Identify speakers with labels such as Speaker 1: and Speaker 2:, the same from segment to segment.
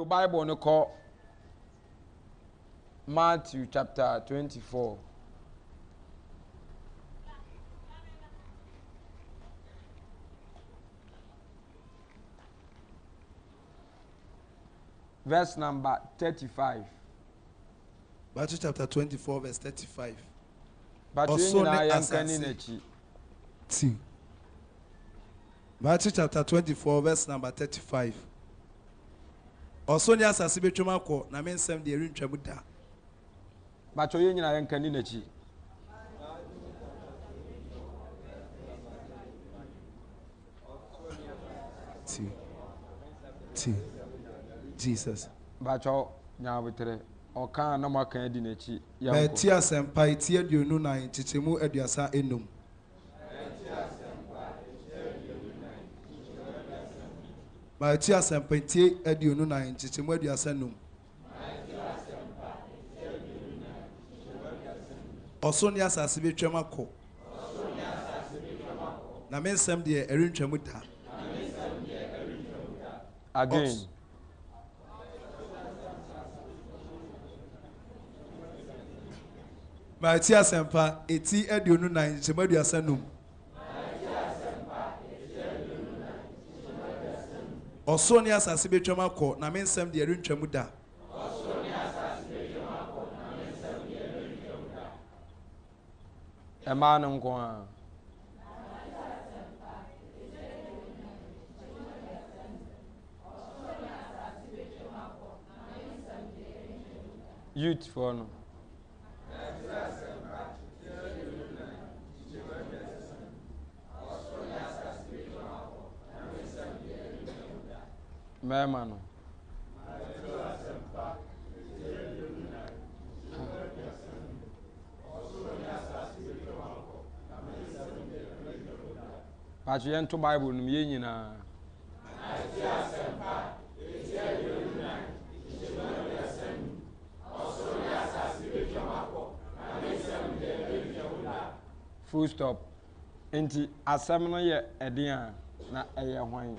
Speaker 1: your Bible no call Matthew chapter 24. Verse number 35.
Speaker 2: Matthew chapter 24, verse 35. Matthew chapter 24, verse number 35. Also, ni asase betwema ko na mensem de erintwamu da.
Speaker 1: Bacho ye nyina yankani nachi.
Speaker 2: Jesus.
Speaker 1: Bacho nyabutere oka na maka di nachi
Speaker 2: yanko. Beti asempa iti aduonu nan chichemu aduasa enum. Beti asempa iti aduonu nan chichemu aduasa enum. Oso ni asase betwema ko. Na mensem de erintwamu da.
Speaker 1: Again.
Speaker 2: Beti asempa iti aduonu nan chichemu aduasa enum. Oso ni asase betwema ko na mensem de erintwamu da.
Speaker 1: Emanu nkwa. Youth for no. Mano. But you enter Bible no ye nyina. Full stop. Enti asem no ye eden na eye hwan.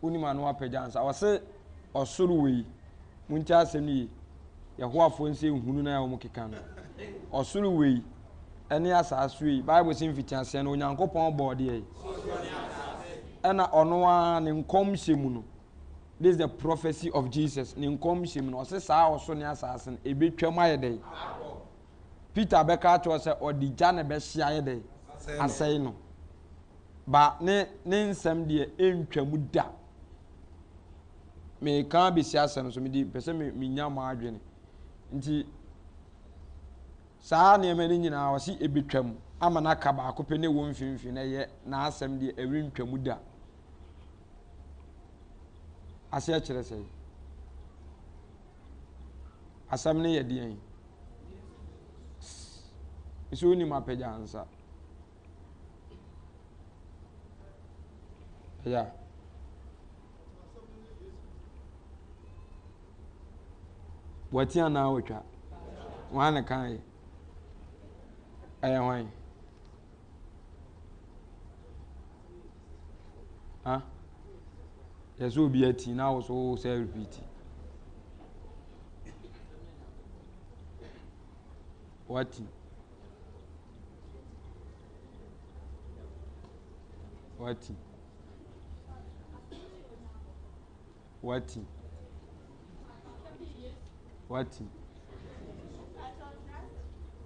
Speaker 1: Unima no apajansa. I say osuru we. Muncha asem ni ye ho afo nse hunu na ya wo keka no. Osuru we. Eni asasu yi Bible sim fitianse na onyankopon board ye. Ena ono a ne nkom hyemu no. This is the prophecy of Jesus. Ne nkom hyemu no. Ose saa oso ne asase no ebetwam ayede. Peter beka to say odija na be hia ayede. Asai no. Ba ne nsem de entwamu da. Me kan be sia asem so me di pese me nya ma adwene. Nti saa ne emani nyina wasi ebetwam ama na ka ba akopɛ ne wo mfimfi na ye na asem de ewintwamu da. Ase a kyerɛ sɛ asem ne ye de yen isu ni mapagya ansa ya wati ana wotwa wana kan hwan ha yeso bi ati na wo so say repeat what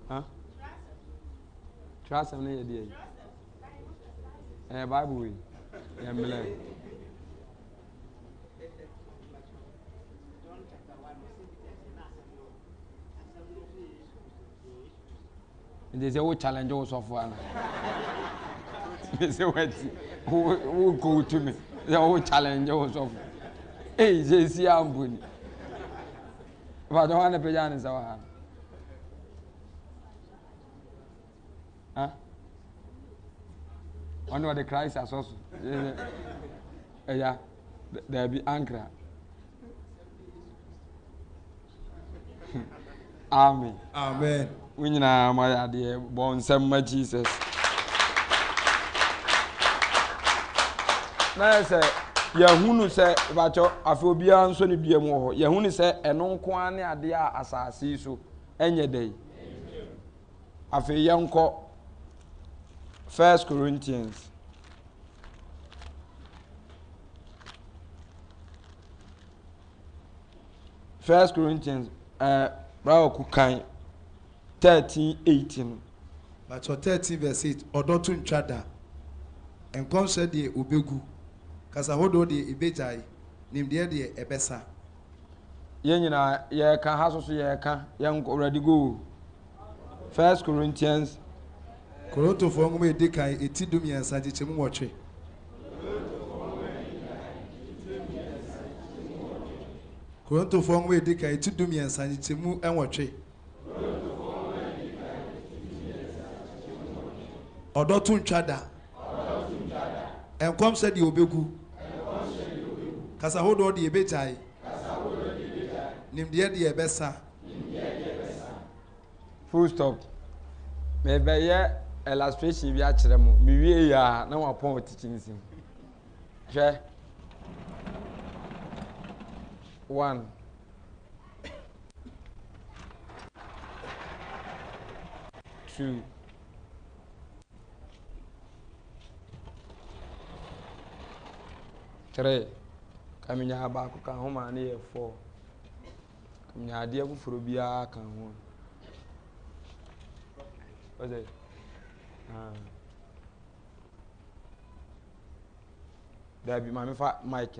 Speaker 1: huh trust me there Bible we yeah me they say, "What challenge us of one?" They say, "What? Who go to me? They all challenge us of." Hey, they see I'm good. But I don't want to pay down our hand. Huh? I know the Christ has also. Yeah, there be anger. Amen.
Speaker 2: Amen.
Speaker 1: We na my dear born some Jesus. Now say yɛhunu sɛ bakyɛ afei obiara nso ne bia mu wɔ hɔ yɛhunu sɛ ɛno nko ara ne adeɛ a asase yi so ɛnyɛ dɛ afei yɛnkɔ 1 Corinthians Bravo Kukai 13:18.
Speaker 2: But 13 verse 8, Odotu nchada. Enkom said the ubegu. Kasa hodo the ibejai. Nimdia the ebesa.
Speaker 1: Yenina, ye can hasos ye can young already go. 1 Corinthians.
Speaker 2: Koronto for me dekai etidumi and sajichemu watche. Koronto for me dekai etidumi and sajichemu and watche. Odotu nchada. Enkom said the obegu. Kasa hodo the ebejai. Nimdia the ebesa.
Speaker 1: Full stop. Maybe yeah, illustration we actually me ya na wa pon teaching sim. Hwe 1 2 3 kaminya ba ko kan ho ma na ye 4 kaminya ade afufuro bia kan ho. What's it? There be my mic.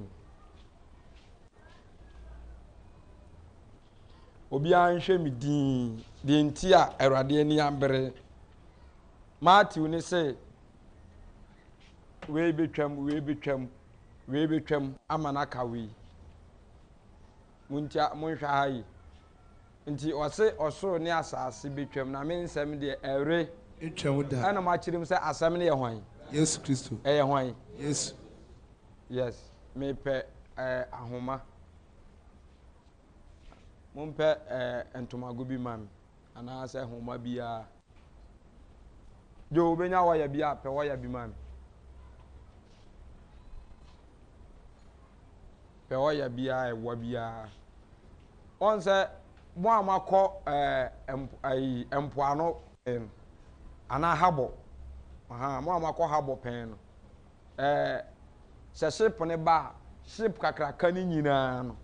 Speaker 1: Obi anhwe mi din de nti a Awurade ani ambere Matthew ne say we betwam amana kawi muntia munhwa hayi nti ose osoro ne asase betwam na me nsem de ere
Speaker 2: Etwam da.
Speaker 1: ana ma kirim se asem ne ye hwan
Speaker 2: Yes Christo.
Speaker 1: Ye hwan
Speaker 2: Yes.
Speaker 1: Yes me pe ahoma mun pe entomago bi mam ana se ahoma bia jo benya waya bia pe waya bi mam pe waya bia ewa bia on se mo amakọ empoano ana habo mo amakọ habo pen no se ship ne ba ship kakraka ni nyina no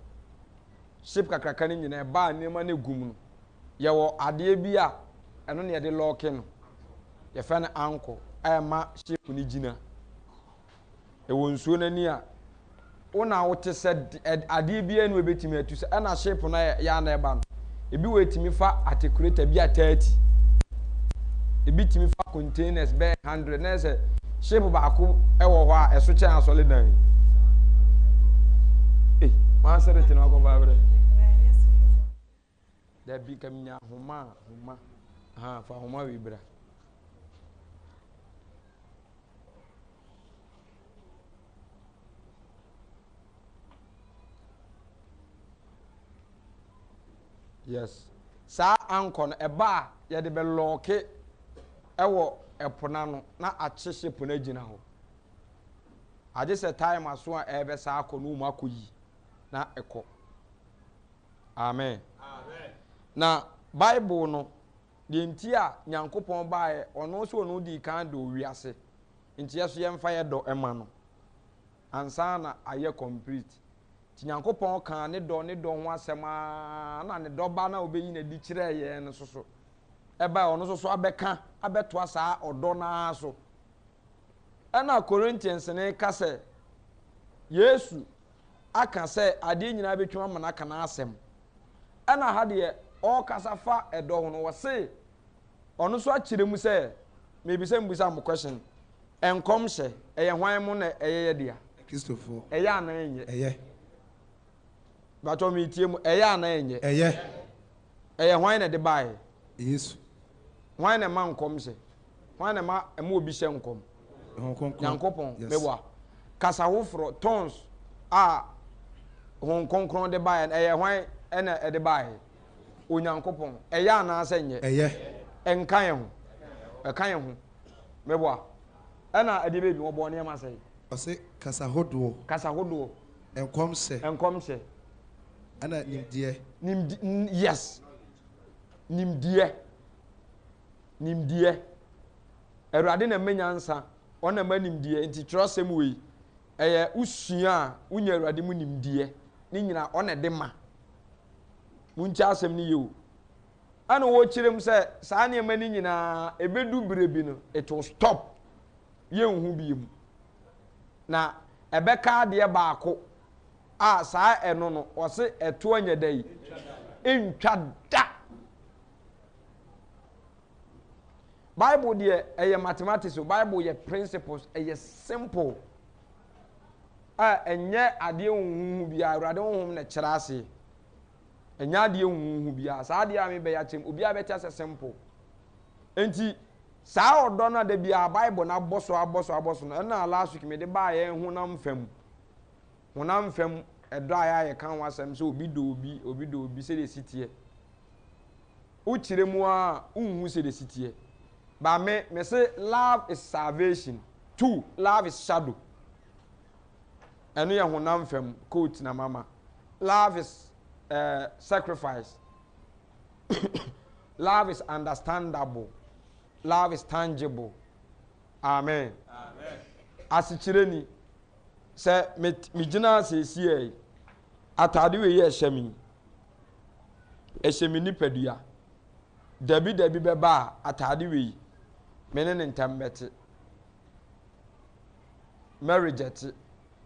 Speaker 1: ship kakraka ni nyina ba nema ne gum no ye wo ade bi a eno ne de lock no ye fa ne anko ma ship ni gina e wo nsuo nani a una wote se ade bi enu ebetimi atu se na ship no ya na eba no ebi wetimi fa articulator bi a 30 ebi timi fa containers be 100 na se shape baako ewo ho a eso che asole dan ma serete na ko babre da bi kaminya homa fa homa we bra yes sa ankon eba ye de be loke ewo epona no na achehye pona gina ho age se time aso a ebe sa akonu mu akoyi na eko amen na bible no de nti a nyankopon baaye ono so ono di kan do wiase nti yeso ye mfa ye do ema no ansa na aye complete ti nyankopon kan ne do ho asema na ne do ba na obeyi na di kire ye ne soso eba ono soso abeka abeto asa odo na so ana Corinthians ne kase Yesu aka se ade nyina betwuma mana aka na asem ana ha de o kasa fa edo ho no wo se ono so akire mu se maybe say mbusa am question enkom hye eye hwan mu na eye ye dia
Speaker 2: Christopher
Speaker 1: eye ana enye
Speaker 2: eye
Speaker 1: ba to mi tie mu eye ana enye eye hwan na de bae
Speaker 2: Yesu
Speaker 1: hwan na ma nkom hye hwan na ma emu obi hye nkom Nyankopon mewa kasa hofro tons a hon konkron de bae eye hwan ena de bae Onyankopon eye ana asenye enkan ye ho ekan ye ho mebo ena ade bebi wo bo ne ma sei
Speaker 2: ɔse kasa hodoɔ
Speaker 1: enkomse
Speaker 2: ana nimdeɛ
Speaker 1: yes nimdeɛ Awurade na menyansa ona ma nimdeɛ nti trosem wei ɛyɛ usua a unya Awurade mu nimdeɛ ni nyina ona de ma muncha asɛm ni yewu ana wo kyerem sɛ saa ne ma ni nyina ebedu birebi no it will stop yenhu biem na ɛbɛka deɛ baako a saa ɛno no ɔse ɛto anya dai ntwa da Bible deɛ ɛyɛ mathematics Bible yɛ principles ɛyɛ simple a ɛnyɛ adeɛ huhu bia Awurade honhom na kyerɛ ase ɛnyɛ adeɛ huhu bia saa adeɛ a me bɛyɛ kyem obi a bɛkyɛ sɛ simple enti saa ɔdɔ no da bia Bible na abɔ so no ɛna last week me de ba yɛ honam fam ɛdɔ a yɛ kan wasɛm sɛ obi do obi sɛ de sitie wo kyerɛ mu a unhu sɛ de sitie ba me say love is salvation 2 love is shadow ɛno yɛ honam fam quote na mama love is sacrifice love is understandable love is tangible amen asikyire ni sɛ me gyina sɛsie atade we yɛ ɛhyɛ me nipadua dabi bɛba atade we me ne ntam bɛte marriage ate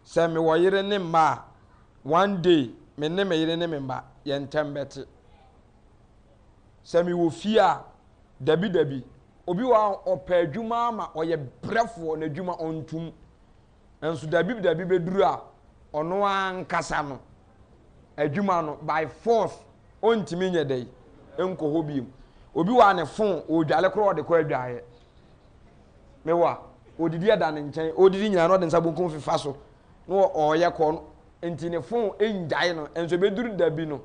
Speaker 1: sɛ me wɔ yere ne mma one day me ne me yere ne me mma yɛ ntam bɛte sɛ me wɔ fie a dabi obi wa ɔpɛ adwuma ma ɔyɛ brɛfoɔ na adwuma ɔntum enso dabi bɛduru a ɔno ankasa no adwuma no by force ɔntimi nyɛ dai ɛnkɔ hɔ biem obi wa ne fon odwale koro ɔde kɔ adwaeɛ mewa odidi ada ne nkyɛn odidi nyina no ɔde nsa bonkum fifa so no ɔyɛ kɔ no enti ne fon ɛngyae no enso bɛduru dabi no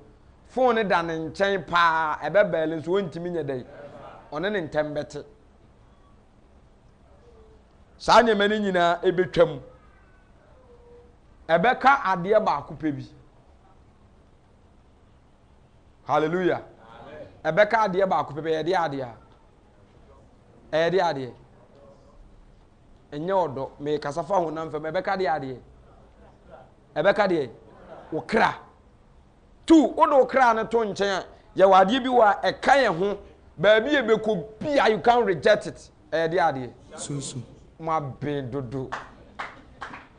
Speaker 1: fon ne da ne nkyɛn paa ɛbɛbɛɛle nso ɔntimi nyɛ dai ɔne ne ntem bɛte saa nneɛma no nyinaa ɛbɛtwam ɛbɛka adeɛ baako pɛ bi hallelujah ɛbɛka adeɛ baako pɛ yɛde adeɛ ɛyɛde adeɛ ɛnyɛ ɔdɔ me kasafa honam fam ɛbɛka adeɛ ɛbɛka deɛ okra tu wodo okra ne to nkyɛn a yɛwɔ adeɛ bi wɔ a ɛka yɛ ho baabi ɛbɛkɔ bia you can reject it ɛyɛde adeɛ
Speaker 2: so
Speaker 1: ma ben dodo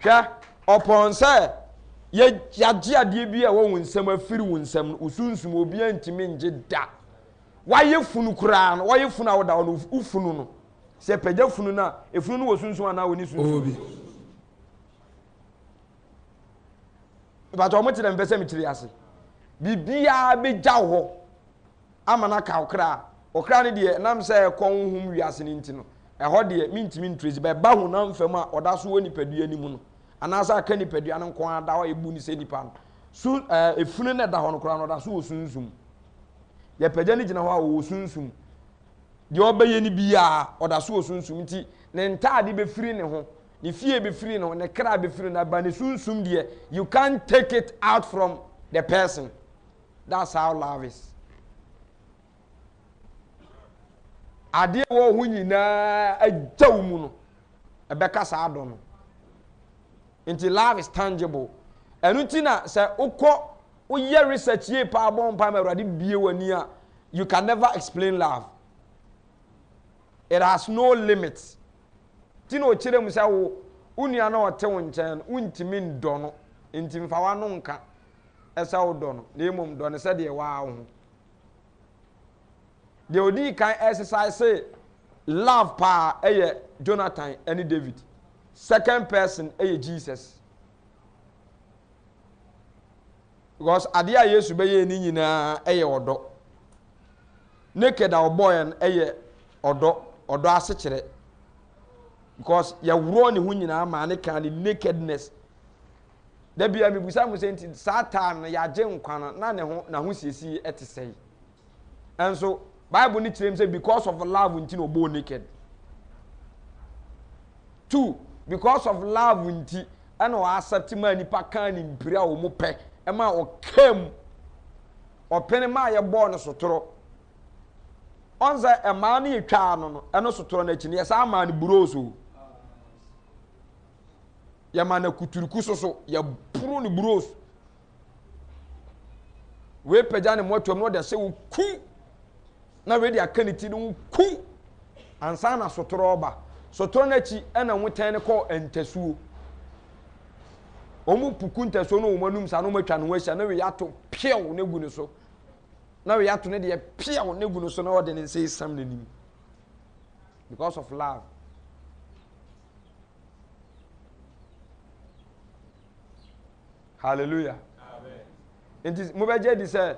Speaker 1: hwɛ upon sɛ yɛagye adeɛ bi a wɔ wo nsɛm afiri wo nsɛm no usunsum obi antimi ngye da wayɛ funu koraa no wayɛ funu a woda no ufunu no sɛ pagya funu no a efunu no wɔ sunsum anaa wɔ ni sunsum but ɔmo kyerɛ mpɛ sɛ mekyerɛ ase biribiara bɛgya wo hɔ ama na ka okra ne deɛ nam sɛ ɛkɔ honhom wiase ne nti no ɛhɔ deɛ mintimi ntresi bɛba honam fam a ɔda so wɔ nipadua anim no anaasɛ aka nipadua no nko ada hɔ ebu ni sɛ nipa no so efunu ne da hɔ no koraa no ɔda so wɔ sunsum yɛpagya ne gyina hɔ a wɔ sunsum deɛ ɔbɛyɛ ne bia ɔda so wɔ sunsum nti ne ntaade bɛfiri ne ho ne fie bɛfiri ne ho ne kra bɛfiri ne ba ne sunsum deɛ you can't take it out from the person. That's how love is. Adeɛ wɔ ho nyinaa agya wo mu no ɛbɛka saa dɔ no nti love is tangible ɛno nti na sɛ wokɔ woyɛ research yie paa bɔ mpa ma Awurade bie w'ani a you can never explain love. It has no limit. Ti na okyerɛ mu sɛ wo nua na ɔte wo nkyɛn no wontimi ndɔ no nti mfa wano nka ɛsɛ wo dɔ no na mmom dɔ no sɛdeɛ waa wo ho deɛ odi kan exercise love pa ɛyɛ Jonathan ɛne David. Second person ɛyɛ Jesus. Because adeɛ a Yesu bɛyɛ ni nyinaa ɛyɛ ɔdɔ. Naked a ɔbɔyɛ no ɛyɛ ɔdɔ asekyerɛ. Because yɛworɔ ne ho nyinaa ma ne kan ne nakedness. Da bia mebusa mo sɛ nti saa time no yɛagye nkwa no na ne ho siesie ɛte sɛe. Ɛnso Bible ni kyerɛ m sɛ because of love nti no bo naked. 2 because of love nti ana o accept ma nipa kan ni mpira o mu pɛ e ma o kam o pene ma ye bɔ no sotoro onza e ma na ye twa no no eno sotoro na chi ne ye sa ma ne buroso ya ma na kuturuku soso ya buru ne buroso we pagya ne motom no de se wo ku na we de akaniti no ku ansa na sotoro oba sotoro na chi ena wutan ne kɔ entasuo omu puku ntasuo no omanum sa no matwa no wahia na we yato piew ne gu ne so na we yato ne de piew ne gu ne so na ode ne se sam nanim because of love. Hallelujah. Amen. Nti mo beje di se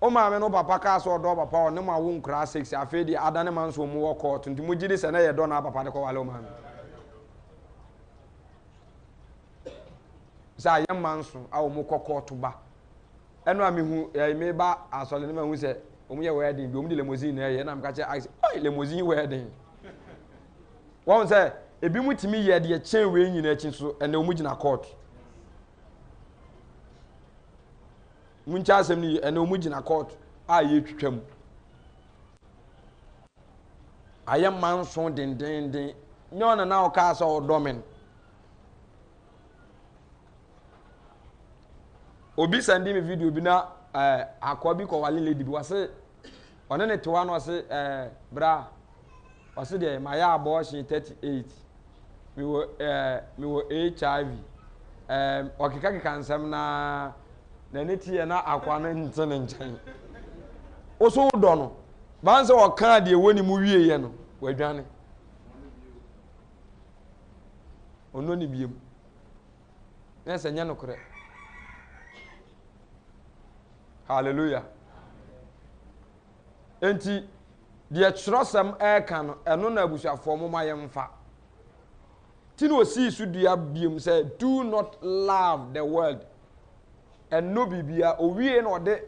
Speaker 1: o ma me no papa ka so do papa o ne ma wo nkra 6 afi di adane man so mo wo court nti mo gidi se na ye do na papa de ko wale o ma me sa ye man so a o mo court ba eno a me hu me ba asole ne ma hu se o mo ye wedding bi o mo di limousine na ye na me ka che ai limousine wedding won se ebi mu timi ye de chen we nyina achi so ene o mo gina court muncha asem ni ene o mu gina court a ye twetwam ayam manso den nyona na o ka so domen obi sandi me video bi na akwa bi ko wale lady bi wase one ne tewa no wase bra wase de ma ya abortion 38 mi wo HIV okika kansam na ne tie na akwa no ntene nchen oso do no ban se o kan de woni mu wie ye no wadwane ono ni biem na se nya no kore. Hallelujah. Enti de trosam kan no eno na abusuafo mo mayemfa ti no si su dua biem say do not love the world and no bibia owie na ode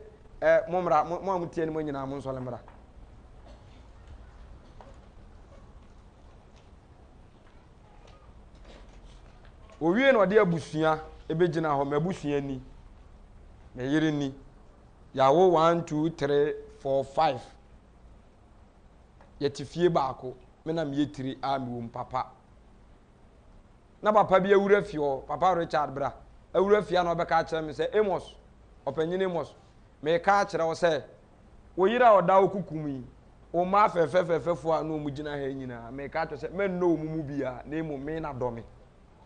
Speaker 1: momra mo amutie ne mo nyina mo nsole mra owie na ode abusua ebegina ho mabusua ni me yire ni yawo 1 2 3 4 5 yetifie baako me na me yetiri a me wom papa na papa bi awura fio papa Richard bra awura fia na obeka kire me se Amos opanyine Amos me ka kire wo se wo yira oda okukumi o ma fefefefefo a no mu gina ha nyina me ka to se me no mu bia na emu me na do me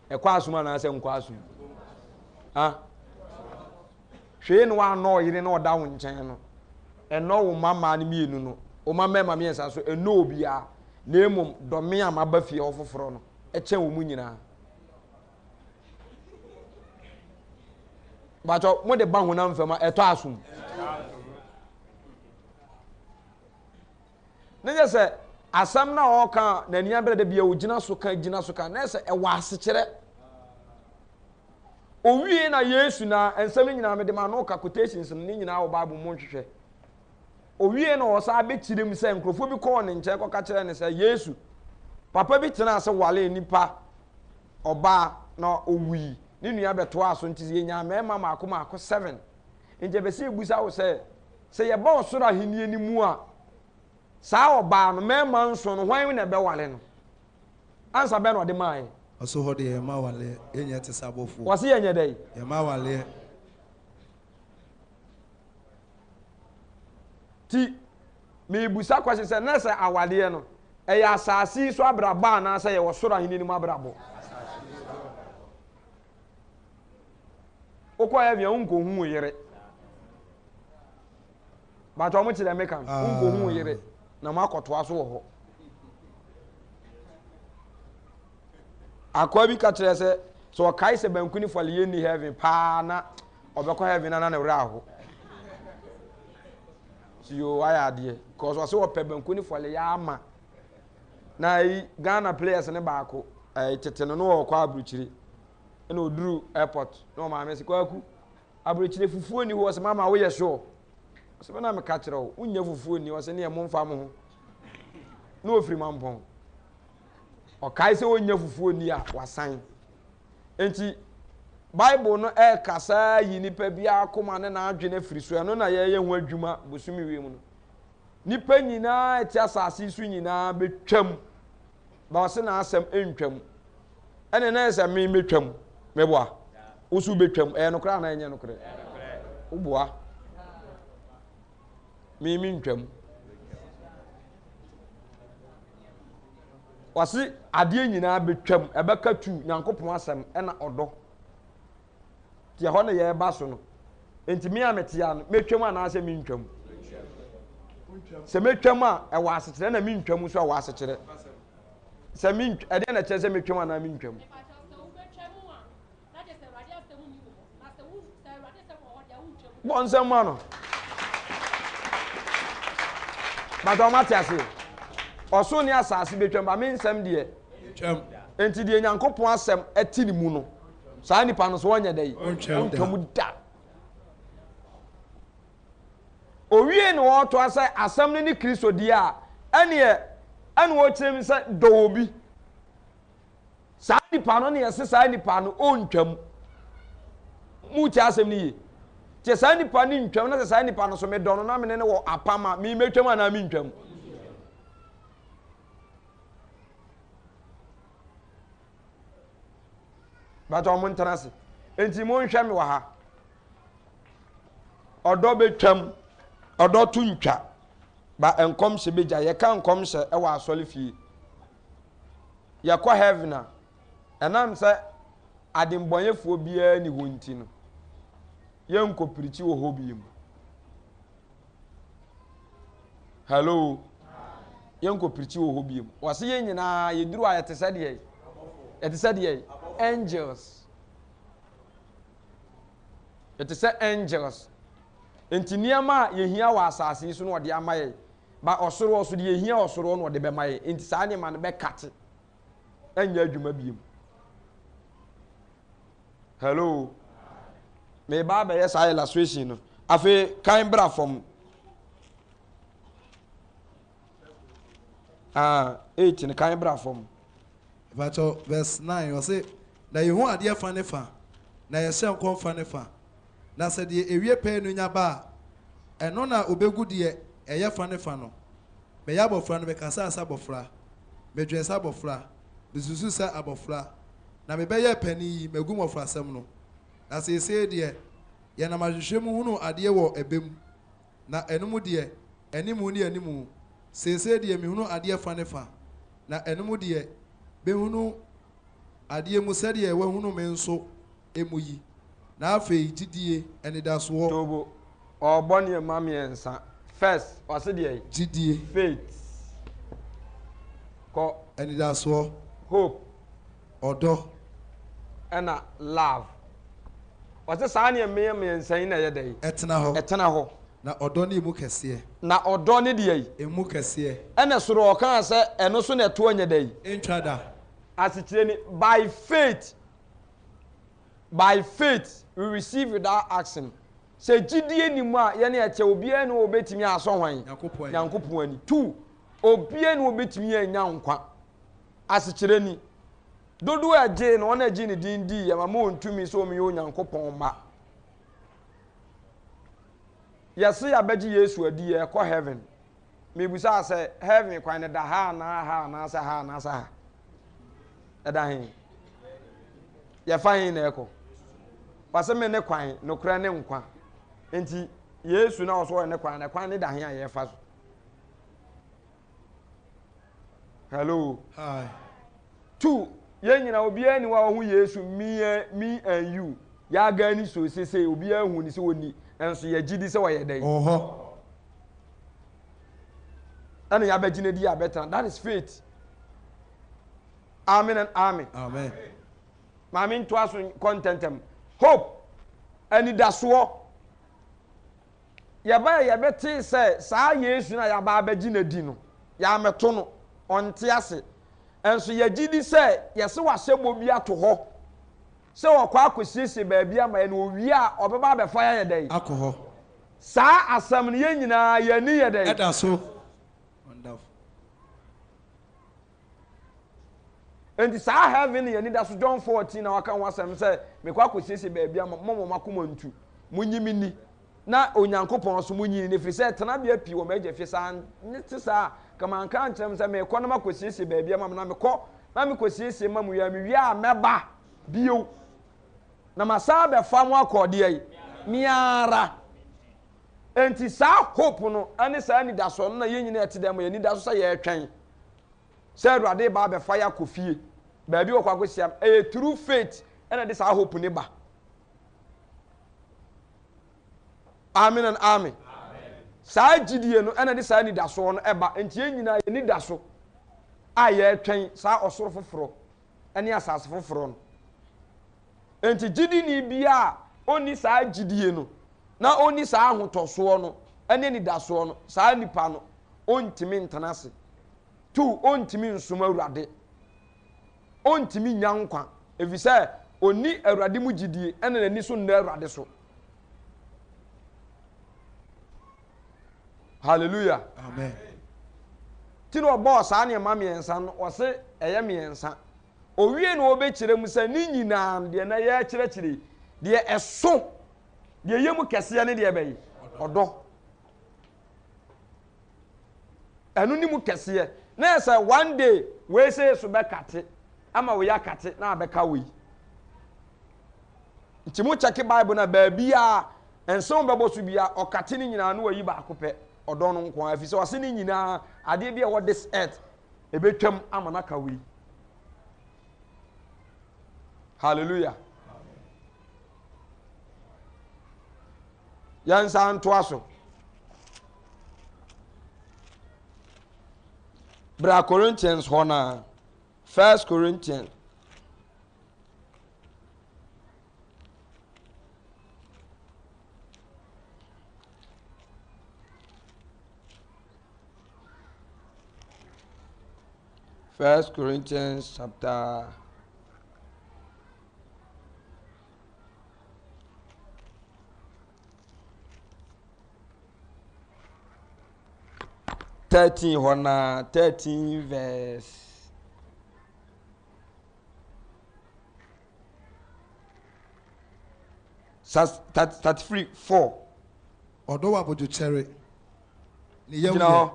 Speaker 1: e kwa asuma na se nkwa asum ha hwe no wa no yire na oda wo nchen no eno wo mama ne mienu no o mama ma miensa so eno bia na emu do me amaba fie ofoforo no e chen wo mu nyina bacho mo de ba ho na mfama eto asum ne je se asam na o kan na nia bere de bia o gina so kan na se e wa ase kire o wie na Yesu na ensam nyina me de ma no ka quotations ni nyina wo Bible mo nhwehwe o wie na o sa be kirem se nkrofo bi ko ne nche ko ka kire ne se Yesu papa bi tena se wale nipa oba na owui ni nua beto aso nti ye nya mema mako 7 nje be se ebusa wo se ye ba osoro ahenie ni mu a saa oba no mema nso no hwan na be wale no ansa be no de mai
Speaker 2: aso ho de ye ma wale enye te sabofo
Speaker 1: wase yenye dai
Speaker 2: ye ma wale
Speaker 1: ti me ebusa kwase se na se awale no e ya asasi so abraba na se ye osoro ahenie ni mu abrabo okwa ya bia unko hu yire ba to mo ti le mekan unko hu yire na makoto aso wo ho akwa bi ka kire se so kai se bankuni fole ye ni heaven pa na obekọ heaven na na wura aho si yo aya de cause o se wo pe bankuni fole ya ama na Ghana players ne baako tete no wo kwa abruchiri na oduru airport no ma me se kwaku abrochire fufuo ni wo se mama wo ye sure se na me ka kire wo unya fufuo ni wo se ne ye momfa mo ho no ofiri mampon ɔkae sɛ ɔnya fufuo ni a wasan enti Bible no kasa yi nipa bia akoma ne na adwene firi so ɛno na yɛyɛ ho adwuma bosumi wiem no nipa nyinaa ɛte asase so nyinaa betwam ba ɔse na asɛm ɛntwam ɛne na ɛsɛ me metwam meboa wosu betwam ɛyɛ nokora na ɛnyɛ nokora woboa me ntwam wasi adeɛ nyinaa betwam ɛbɛka tu Nyankopɔn asɛm ɛna ɔdɔ tie hɔ ne yɛ ba so no enti me a metia no metwam ana asɛ me ntwam sɛ metwam a ɛwɔ asekyerɛ na me ntwam so ɛwɔ asekyerɛ sɛ me ɛdeɛ na kyerɛ sɛ metwam ana me ntwam bɔ nsɛm ma no bata ɔmate ase ɔso ne asase betwam ba me nsɛm deɛ twam enti deɛ Nyankopɔn asɛm ɛti ne mu no saa nipa no so wɔnyɛ dɛ ntwam da owie ne wɔto asɛ asɛm ne Kristo die a ɛne wɔkyerɛ mi sɛ dɔ obi saa nipa no ne yɛse saa nipa no ɔntwam mu kyɛ asɛm ne yie kyɛ saa nipa ne ntwam na sɛ saa nipa no so medɔ no na mene ne wɔ apam a me metwam anaa me ntwam bata ɔmo ntena se enti mo nhwɛ me wɔ ha ɔdɔ betwam ɔdɔ to ntwa ba nkɔm hyɛ begya yɛka nkɔm hyɛ ɛwɔ asɔre fie yɛkɔ heaven a ɛnam sɛ adembɔnyɛfoɔ biara ni hɔ nti no yɛnkɔ pirikyi wɔ hɔ bi mu hello yɛnkɔ pirikyi wɔ hɔ bi mu wɔse yɛn nyinaa yɛduru a yɛte sɛ deɛ angels yɛte sɛ angels enti nneɛma a yɛhia wɔ asase yi so no ɔde ama yɛ ba ɔsoro ɔso de yɛhia ɔsoro no ɔde bɛma yɛ enti saa nneɛma no bɛkate ɛnyɛ adwuma biem hello me ba bɛyɛ saa illustration no afei kan bra fam 8 no kan bra fam
Speaker 2: Vato verse 9 ɔse na yehu adeɛ fa ne fa na yɛhyɛ nkɔm fa ne fa na sɛ deɛ ewie pɛɛ no nya ba a ɛno na obɛgu deɛ ɛyɛ fa ne fa no mɛyɛ abɔfra no bɛkasa asa abɔfra mɛdwɛn sɛ abɔfra mɛsusu sɛ abɔfra na mɛbɛyɛ pɛni yi mɛgu mmɔfrasɛm no na sɛ ɛsɛ deɛ yɛnam ahwehwɛ mu hunu adeɛ wɔ ɛbɛm na ɛnom deɛ ɛnimu ne ɛnimu sɛ ɛsɛ deɛ mehunu adeɛ fa ne fa na ɛnom deɛ bɛhunu adeɛ mu sɛdeɛ wɔhunu me nso emu yi na afei gyidie anidasoɔ
Speaker 1: tobo ɔbɔ ne ma mmiɛnsa first ɔse deɛ
Speaker 2: gyidie
Speaker 1: faith kɔ
Speaker 2: anidasoɔ
Speaker 1: hope
Speaker 2: ɔdɔ
Speaker 1: ɛna love ɔse saa ne mmiɛnsa yi na ɛyɛ dɛ ɛtena hɔ
Speaker 2: na ɔdɔ ne emu kɛseɛ
Speaker 1: na ɔdɔ ne deɛ
Speaker 2: emu kɛseɛ
Speaker 1: ɛna soro ɔka sɛ ɛno so na ɛto anya dɛ
Speaker 2: ntwa da
Speaker 1: asekyerɛ ni by faith we receive without asking sɛ gyidie ni mu a yɛne ɛkyɛ obiara ne obetumi asɔ hwan Nyankopɔn ani 2 obiara ne obetumi anya nkwa asekyerɛ ni dodo agye na ɔna agye ne din di yɛ ma mo ntumi sɛ ɔmo yɛ Nyankopɔn ma yɛse yɛbɛgye Yesu adi yɛkɔ heaven mebusa sɛ heaven kwan ne da ha anaasɛ ha ɛda he yɛfa he na ɛkɔ wasɛ me ne kwan nokora ne nkwa enti Yesu na ɔso ne kwan ne da he a yɛfa so hello
Speaker 2: hi
Speaker 1: 2 yɛn nyina obiara ni wa ho Yesu me and you ya gani so sese obiara hu ni sɛ woni enso ye gidi sɛ wɔyɛ dɛn
Speaker 2: oho
Speaker 1: ɛna ya bɛgyina di abɛtena that is faith amen and amen maame nto aso contentem hope anidasoɔ yɛbɛte sɛ saa Yesu na yɛaba abɛgyina di no yɛameto no ɔnte ase enso ye gidi sɛ yɛse wahyɛ bɔ bi ato hɔ sɛ wɔkɔ akɔsiesie baabi ama yɛ no owie a ɔbɛba abɛfa yɛ dɛn
Speaker 2: akɔ hɔ
Speaker 1: saa asɛm no yɛn nyinaa yɛni yɛ dɛn
Speaker 2: ɛda so wonderful
Speaker 1: enti saa heaven ye ni da so John 14 na waka wasem say me kwa kosiesie ba bia momo makoma ntu munyimi ni na onyankopon so munyini ne firi say tena bia pi wo magya fi saa nti saa kama anka ankyerem say me kwa na makosiesie ba bia mam na me kɔ na me kosiesie mam ya me wi a meba bio na masa be fa mo akɔde ai miara enti saa hope no ane saa ni da so no na yenyina ete dem ye ni da so say ye twɛn say Awurade ba be fa ya kofie ba bi wo kwa kosiam true faith ena de saa hope ne ba amen and amen saa gidie no ena de saa ni da so no eba enti yenyina ye ni da so a ye twɛn saa osoro foforo ene asase foforo no enti gidi ni bia oni saa gidie no na oni saa ahotoso no ene ni da so no saa nipa no ontimi ntanase tu ontimi nsoma Awurade ontimi nyankwa efisɛ oni Awurade mu gidie ene nani so nna Awurade so hallelujah
Speaker 2: amen
Speaker 1: tino obo saa ne ma miensa no ɔse ɛyɛ miensa owie no obekire mu sɛ ni nyinaa de na yɛ kyerɛkyerɛ de ɛso de yemu kɛse ne de bɛyi ɔdɔ ɛno ni mu kɛse na sɛ one day we say so bɛkate ama we yakate na abɛka we nti mu check Bible na baabi a enso bɛbɔ so bia ɔkate ni nyinaa no wayi baako pɛ ɔdɔ no nko afi sɛ ɔse ni nyinaa ade bia wɔ this earth ebetwam ama na ka we hallelujah yansa ntoa so Bra Corinthians hona 1 Corinthians chapter 13 hona 13 verse 33 4
Speaker 2: Odo wa bojo chere ni yam
Speaker 1: ye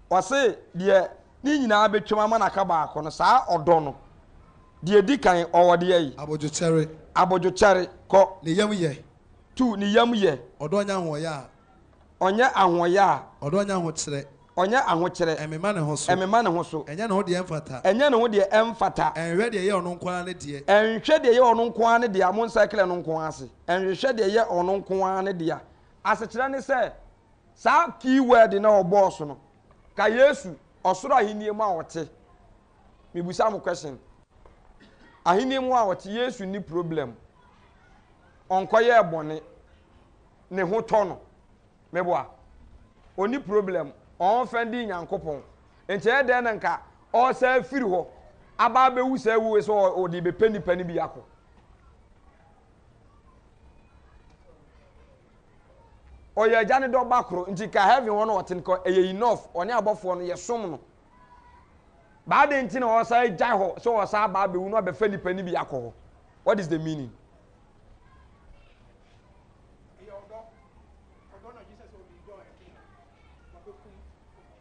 Speaker 1: wase de ni nyina betwem ama na ka ba ko no saa odo no de di kan owode yi abojo chere ko
Speaker 2: ni yam ye
Speaker 1: tu ni yam ye
Speaker 2: odo nya ho ya
Speaker 1: onye ahoye a
Speaker 2: odo nya ho chere
Speaker 1: onye ahochere
Speaker 2: emema ne ho so enye ne ho de emfata enhwe de ye ono nko ne de
Speaker 1: amon cycle no nko ase enhwe de ye ono nko ne de asechire ne se sa keyword na oboss no ka Yesu osoro ahenie mu a wote mebusa mo question ahenie mu a wote Yesu ni problem onkoye ebone ne ho to no meboa oni problem on fendi nyankopon enti e de nka o sa firi ho aba be wu sa wu so o di be pani bi yakọ o ye jane do bakro nti ka heaven won o tin ko e enough oni abofo no ye som no ba de nti na o sa jai ho so o sa aba be wu no be fani pani bi yakọ what is the meaning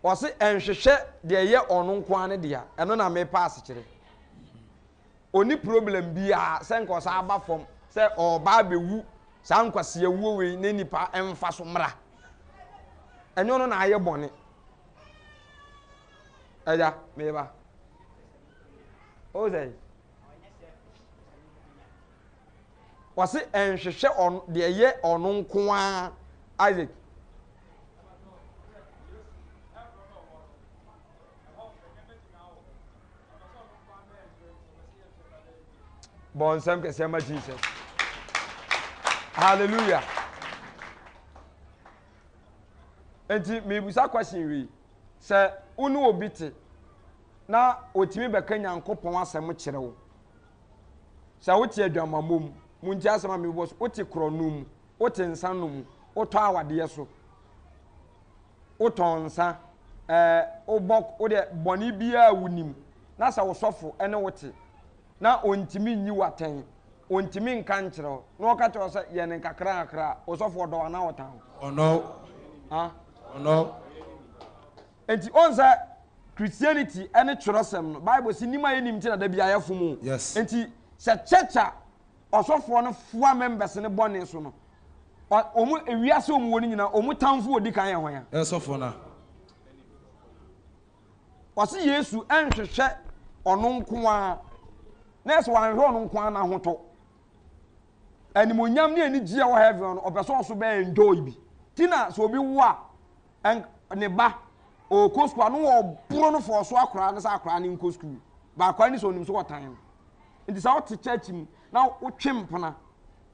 Speaker 1: wase enhwehwe de ye ono nko ane de eno na me pass kire oni problem bia se nko sa aba fom se o ba bewu sa nkwase ewu we ne nipa emfa so mra enyo no na aye bone eja me ba o zei wase enhwehwe on de ye ono nko a Isaac bon sem ke sema Jesus hallelujah enti me busa question wi se unu obiti na otimi beka nyankopon asem kire wo se wote adwamamom munti asema me boss wote kronum wote nsanum woto awade so woto nsa obok wo de boni bia wunim na sa wo sofo ene wote na ontimi nyi waten ontimi nka nkyerɛ na ɔka kyerɛ sɛ yɛ ne nkakra osɔfo ɔdɔ ana wɔtan
Speaker 2: ɔno ɔno
Speaker 1: enti onza Christianity any kyerɛsɛm no Bible si nima yɛ nim ti na da bia yɛ fom
Speaker 2: yes
Speaker 1: enti sɛ church osɔfo no foa members ne bɔne so no omu ewiase omu woni nyina omu tamfo odi kan yɛ hwan a
Speaker 2: ɛsɔfo na
Speaker 1: ɔse Yesu ɛnhwehwɛ ɔno nko a na ɛsɛ wanhwɛ ɔno nko a na hoto animonyam ne ani gye wɔ heaven no ɔpɛ so ɔso bɛ enjoy bi tina so obi wo a ne ba o ko school no wɔ boro no for so akora ne sa akora ne nko school ba akora ne so onim so wɔtan nti sa wote church mu na wotwe mpona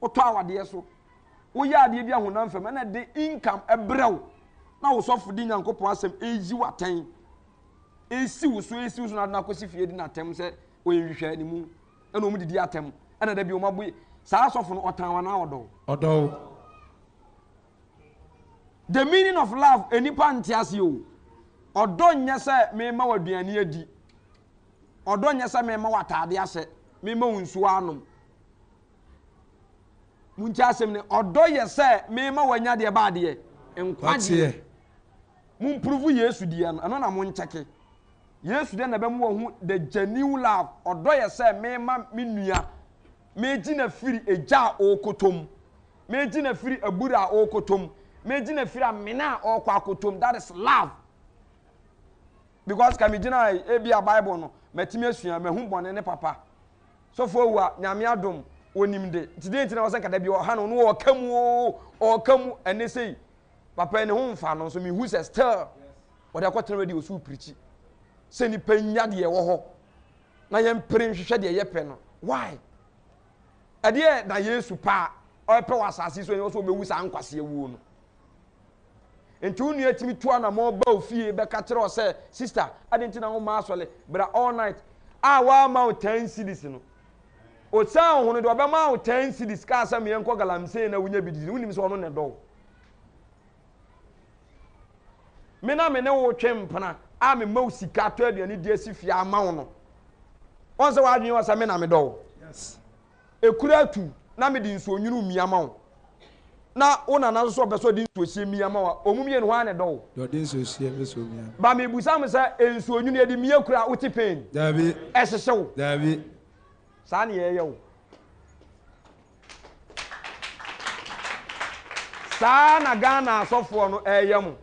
Speaker 1: wotɔ awade so woyɛ ade bi ahonam fam na de income ebrew na wo sɔfo di Nyankopɔn asɛm eyi watan esi wo so na akosi fie di na tem sɛ oyehwehwɛ ne mu ɛna omu didi atem ɛna da bi omu abu saa sɔfo no ɔtan wa na ɔdɔ the meaning of love enipa ntiase o ɔdɔ nyɛ sɛ me ma waduane adi ɔdɔ nyɛ sɛ me ma watade ahyɛ me ma nsuo anom munti asɛm ne ɔdɔ yɛ sɛ me ma wanya de ba de nkwagye mun prove Yesu die no ɛno na mun nkyeke Yesu de na bɛ mu wɔ hu the genuine love ɔdɔ yɛ sɛ me ma me nua me gi na firi egya okotom me gi na firi abura okotom me gi na firi amena okɔ akotom that is love because kami gina e bia Bible no matimi asua mahu bɔne ne papa so fo wa nyame adom onimde today ntina wɔsɛ kada bi ɔha no no ɔkamu ɛne sei papa ne ho mfa no so me hu sɛ still wɔde akɔtena radio so preach sɛ ni panya de wɔ hɔ na yɛn pere nhwehwɛ de yɛ pɛ no why ɛdeɛ na Yesu pa ɔpɛ wɔ asase so ɛne so obewu sa ankwase ewu no enti unu etimi to na mo ba ofie be ka kire o say sister adenti na wo ma asole bra all night wa ma 10 cedis no o san hono de oba ma 10 cedis ka asam yen ko galamse na wunya bididi unim so ono ne do me na me ne wo twempana me ma sika to aduane di asifie ama wo no on se wa adwen wa sa me na me do
Speaker 2: yes
Speaker 1: ekura tu na me di nso onwunu mi ama wo na ona na so be so di nsuohie mi ama wa omumie no ha ne do
Speaker 2: do di nsuohie be so mi
Speaker 1: ba me busa me say ensuonyu ne di mi akura uti pain
Speaker 2: dabi
Speaker 1: ehyehew
Speaker 2: dabi
Speaker 1: sa ne ye wo sa na Ghana asofo no eyam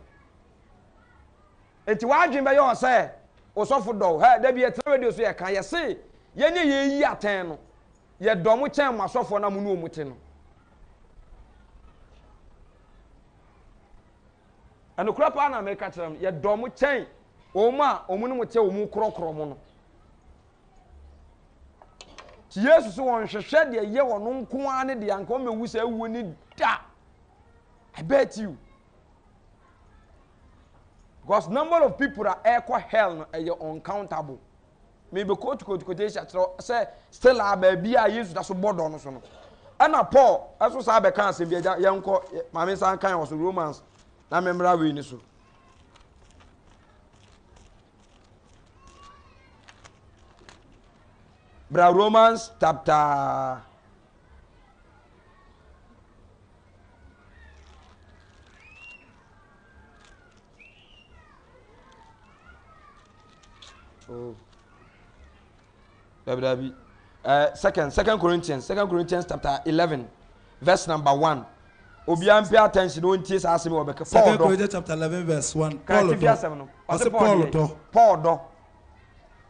Speaker 1: enti wa adwen be ye o say osofo do ha da bi e tell radio so ye kan ye say ye ne ye yi aten no ye do mo chen mo asofo na mo no omuti no and crop na America tell ye do mo chen oma omu no te omu krokro mo no ti Yesu so won hwehwe de ye wono nko ane de anka o mewu sa ewu ni da I bet you because number of people that echo hell no are uncountable maybe quotation say still a baby a Yesu da so bodo no so no ana Paul aso sa be kan asem bia yenko mame san kan was Romans na memra we ni so bra Romans chapter Second Corinthians chapter 11 verse number 1 obian pay attention won tie sa asem obeka
Speaker 2: Paul Corinthians chapter 11 verse 1
Speaker 1: Paul do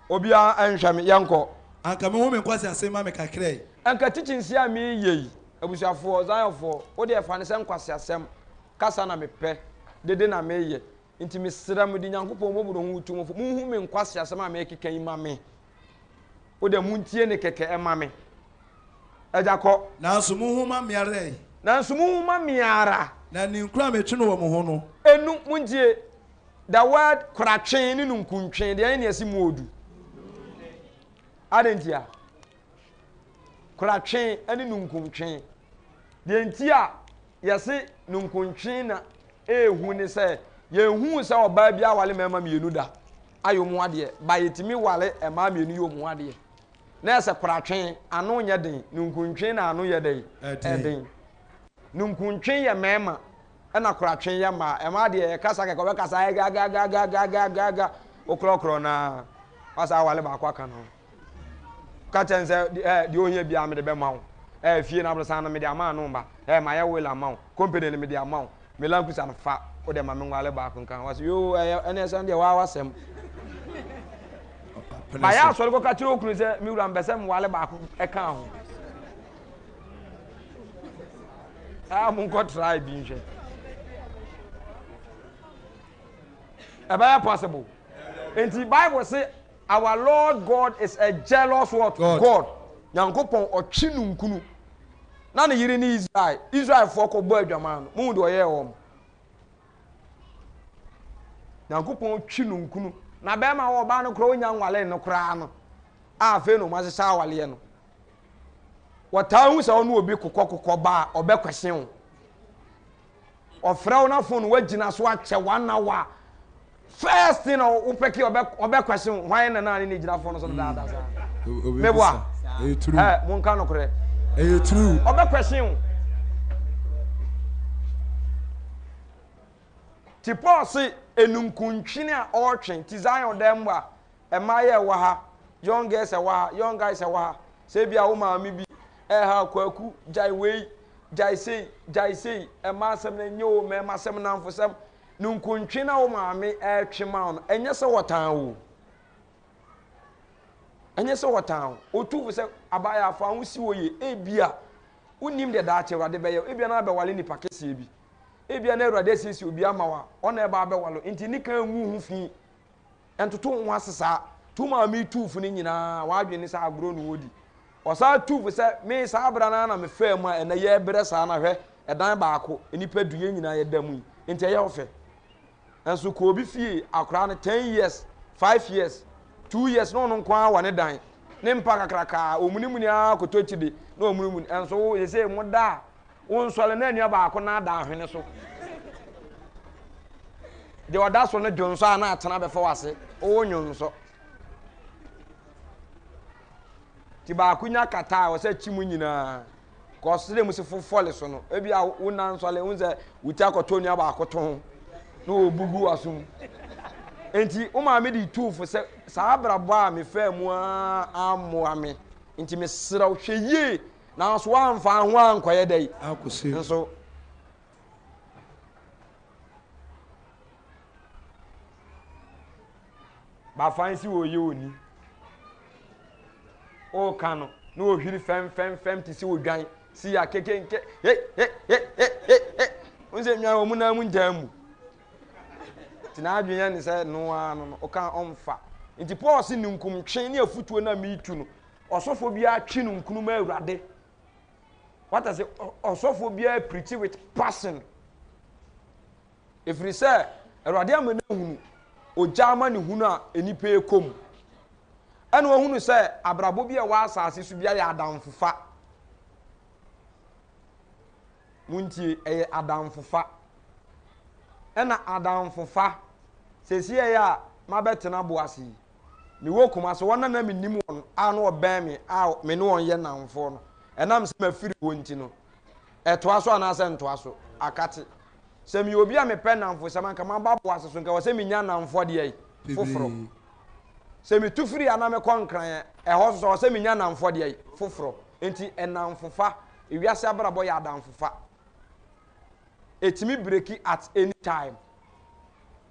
Speaker 1: obian anhwame yanko
Speaker 2: anka me ho me kwase asem ma me kakrai
Speaker 1: anka teaching sia me yei abusuafo zayofo wo de fa ne se nkwase asem kasa na me pɛ dede na me ye nti me sira mu di Nyankopɔn mo buru hu tu mo hu me nkwase asem a me keka ima me wo de mu ntie ne keke ema me ejakɔ
Speaker 2: na so mu hu ma miare
Speaker 1: na so mu hu ma miara
Speaker 2: na ni nkura me twe no wo mo ho no
Speaker 1: enu muntie the word kratwen ni nkuntwen de ene esi mu odu adentia kratwen ani nkuntwen de ntia yesi nkuntwen na ehu ni se ye hu se oba bia wale mema mienu da ayo mu ade ba yetimi wale ema mienu yo mu ade na ɛsɛ koratwe ano nyɛ den nunkuntwe na ano yɛ den ɛden nunkuntwe yɛ mɛɛma ɛna koratwe yɛ mmaa ɛmaa deɛ kasa kɛkɛ ɔbɛkasa gagagagagaga okorɔkorɔ na wasa awale baako aka no ka kyɛn sɛ deɛ ohia bia mede bɛma wo fie na abrosan na mede ama no mba ma yɛ wela ma wo company ne mede ama wo me lankusa no fa wo de ma me ngwale baako nkan was yo ɛne ɛsɛ deɛ wa wasɛm ma ya asɔre ko ka kyerɛ okunu sɛ me wura mbɛsɛ me wale baako ɛka ho mo nkɔ try bi nhwɛ ɛbɛyɛ possible enti Bible say our Lord God is a jealous what God Nyankopɔn ɔtwe no nkunu na ne yiri ni Israel fo ko bɔ adwaman no mu de ɔyɛ wɔm Nyankopɔn twe no nkunu na bɛma wɔ ba no kro nya nwale no kra no afa no ma sesa awale no wɔtaa hu sɛ ɔno obi kokɔ ba ɔbɛkwɛsen ɔfrɛ wo na phone wagina so akyɛ 1 hour first thing wopɛki ɔbɛkwɛsen hwan na ne gina phone so daada sa meboa monka no korɛ
Speaker 2: true
Speaker 1: ɔbɛkwɛsen ti Paul se enunkuntwini a ɔtwen ti Zion dem ba ɛmayɛ wɔ ha young guys ɛwɔ ha young guys ɛwɔ ha sɛ bia wo maame bi ha kwaku jai wei jai sei ɛma asɛm na nyo me ma asɛm na mfosɛm nunkuntwi na wo maame ɛtwe ma no ɛnyɛ sɛ wɔtan wo ɛnyɛ sɛ wɔtan wo otu sɛ abaya afa ho si wo ye ebia unim de daakye wade bɛyɛ ebia na bɛwale nipa kɛseɛ bi ebia na Awurade sisi obi ama wa ɔna ɛba bɛwalo nti ni kan ngu hu fi ɛntoto ho asesa tu maame tufu ni nyinaa wadwene sɛ agro no wodi ɔsa tufu sɛ me saa abra na me fa mu a ɛna yɛ brɛ saa na hwɛ ɛdan baako nipa duye nyinaa yɛ damu nti ɛyɛ ɔfɛ ɛnso ko obi fie akora no 10 years 5 years 2 years no no kwa wɔ ne dan ne mpa kakraka omunimuni a kotochide na omunimuni ɛnso wo yɛsɛ mo da wo nsɔle na anua baako na da ahwene so de ɔda so no dwonso a na atena bɛfa wase wo nyonso ti baako nya kata a wɔsɛ chimu nyinaa kɔsere mu se fofɔle so no ebi a wo nan nsɔle wo sɛ wuti akɔtɔ nua baako ton na obugu asum enti o ma me di tuufo sɛ saa brabo a me fa mu amoa me enti me sraw hwɛ yie na so amfa ho ankɔyɛ dai
Speaker 2: akose
Speaker 1: nso ba fancy wo ye oni o kano na o hwiri fem ti si odwan si ya kekenke unse nwa wo mu na mu njamu tina adwenya ne sɛ no ano o kan omfa nti Paul si ninkumtwe ne afutuo na mitu no osofo bia twe no nkunu ma Awurade what I say osofo bia preach with passion efiri sɛ Awurade amana hunu ojama ne hunu a enipa ekom ɛna ohunu sɛ abrabo bia wa asase so bia yɛ adamfofa muntie ɛyɛ adamfofa ɛna adamfofa sesi ɛyɛ a mabɛtena boase me wo kuma so wona na menim won a no obɛn me a me ne won yɛ namfo no ɛnam sɛ mafiri won ti no ɛtoa so ana sɛ ntoa so akate sɛ me obi a mepɛ namfo sɛ man kama ba boase so nka wɔ sɛ me nya namfo de ai foforo sɛ me tufiri ana me kɔnkran ɛhɔ so sɛ me nya namfo de ai foforo enti ɛnamfofa ewiase abrabɔ yɛ adamfofa etimi breaki at any time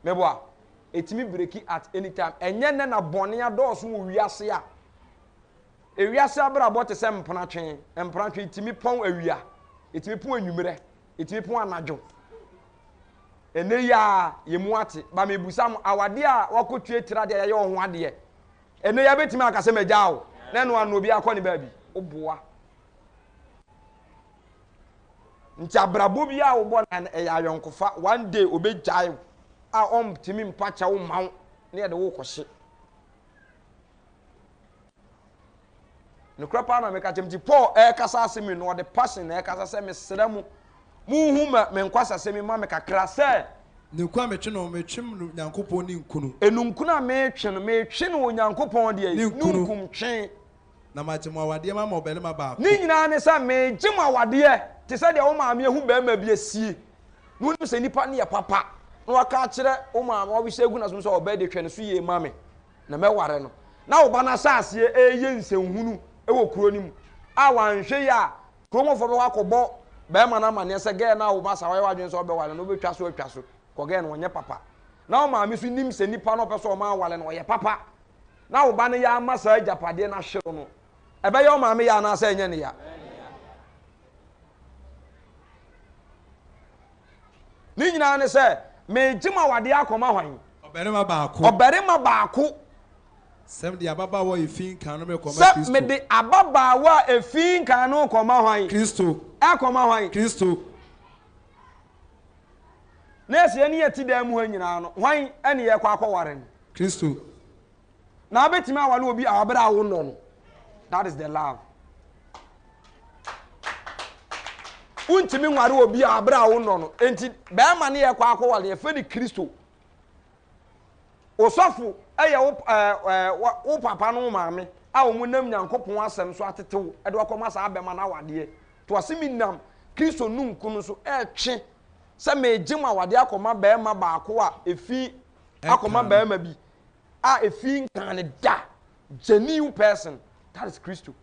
Speaker 1: meboa etimi breaki at any time enye ne na bone adɔɔso wo wiase a ewiase abrabɔ te sɛ mpratwe etimi pɔn awia etimi pɔn anwumere etimi pɔn anadwo ene ya yemu ate ba mebusam awade a wakotue tira de yɛ ho ade ene ya betimi akase magyawo na no an obi akɔ ne baabi oboa nti abrabo bi a wo bɔ na ɛyɛ ayɔnkofa one day obegyae a ɔmtimi mpacha wo maw na yɛde wo kɔhye no krapa na meka kyemti Paul ɛkasa asemi no ɔde passion na ɛkasa sɛ mesrɛ mu muhu ma menkwasa semi ma mekakra sɛ
Speaker 2: ne kwa metwe no metwem Nyankopɔn ni nkunu
Speaker 1: enunkunu a metwe no Nyankopɔn de nunkum twe
Speaker 2: na ma gye mo awade ma ma obele ma ba
Speaker 1: ni nyina ne sa me gye mo awade te se de wo maame ehu be ma bi asie no nim se nipa ne ya papa na waka kire wo maame wo bi se egu na so obe de hwe ne so ye maame na me ware no na wo ba na saase eye nsenhunu wo kuro nim a wanhwe ya kromofo be wakobɔ be ma na mane se ge na wo ba sa wa wadwen so be ware no be twa so ko ge no onye papa na wo maame so nim se nipa no pɛ so ma wale no ye papa na wo ba ne ya amasa ajapade na hwero no ebe ye wo maame ya na sa enye ne ya ni nyina ne se me gima wade akoma hwan oberima baako
Speaker 2: sem de ababa wo efin kan no me koma
Speaker 1: Kristo se me de ababa wa efin kan no koma hwan
Speaker 2: Kristo
Speaker 1: akoma hwan
Speaker 2: Kristo
Speaker 1: na ese ne yati da mu nyina no hwan ene ye kwa akɔware no
Speaker 2: Kristo
Speaker 1: na betima awale obi awabra awo no that is the love untimi nware obi awabra awo no enti be ma ne ye kwa akɔware ye fe ni Kristo osofo eye wo papa no maame a wo munam nyankopon asem so atetew e de akɔma sa abema na wade to asemi nam Kristo nunkunu so etwe se me gima wade akɔma be ma baako a efi akɔma be ma bi a efi kan da genuine person that is Kristo.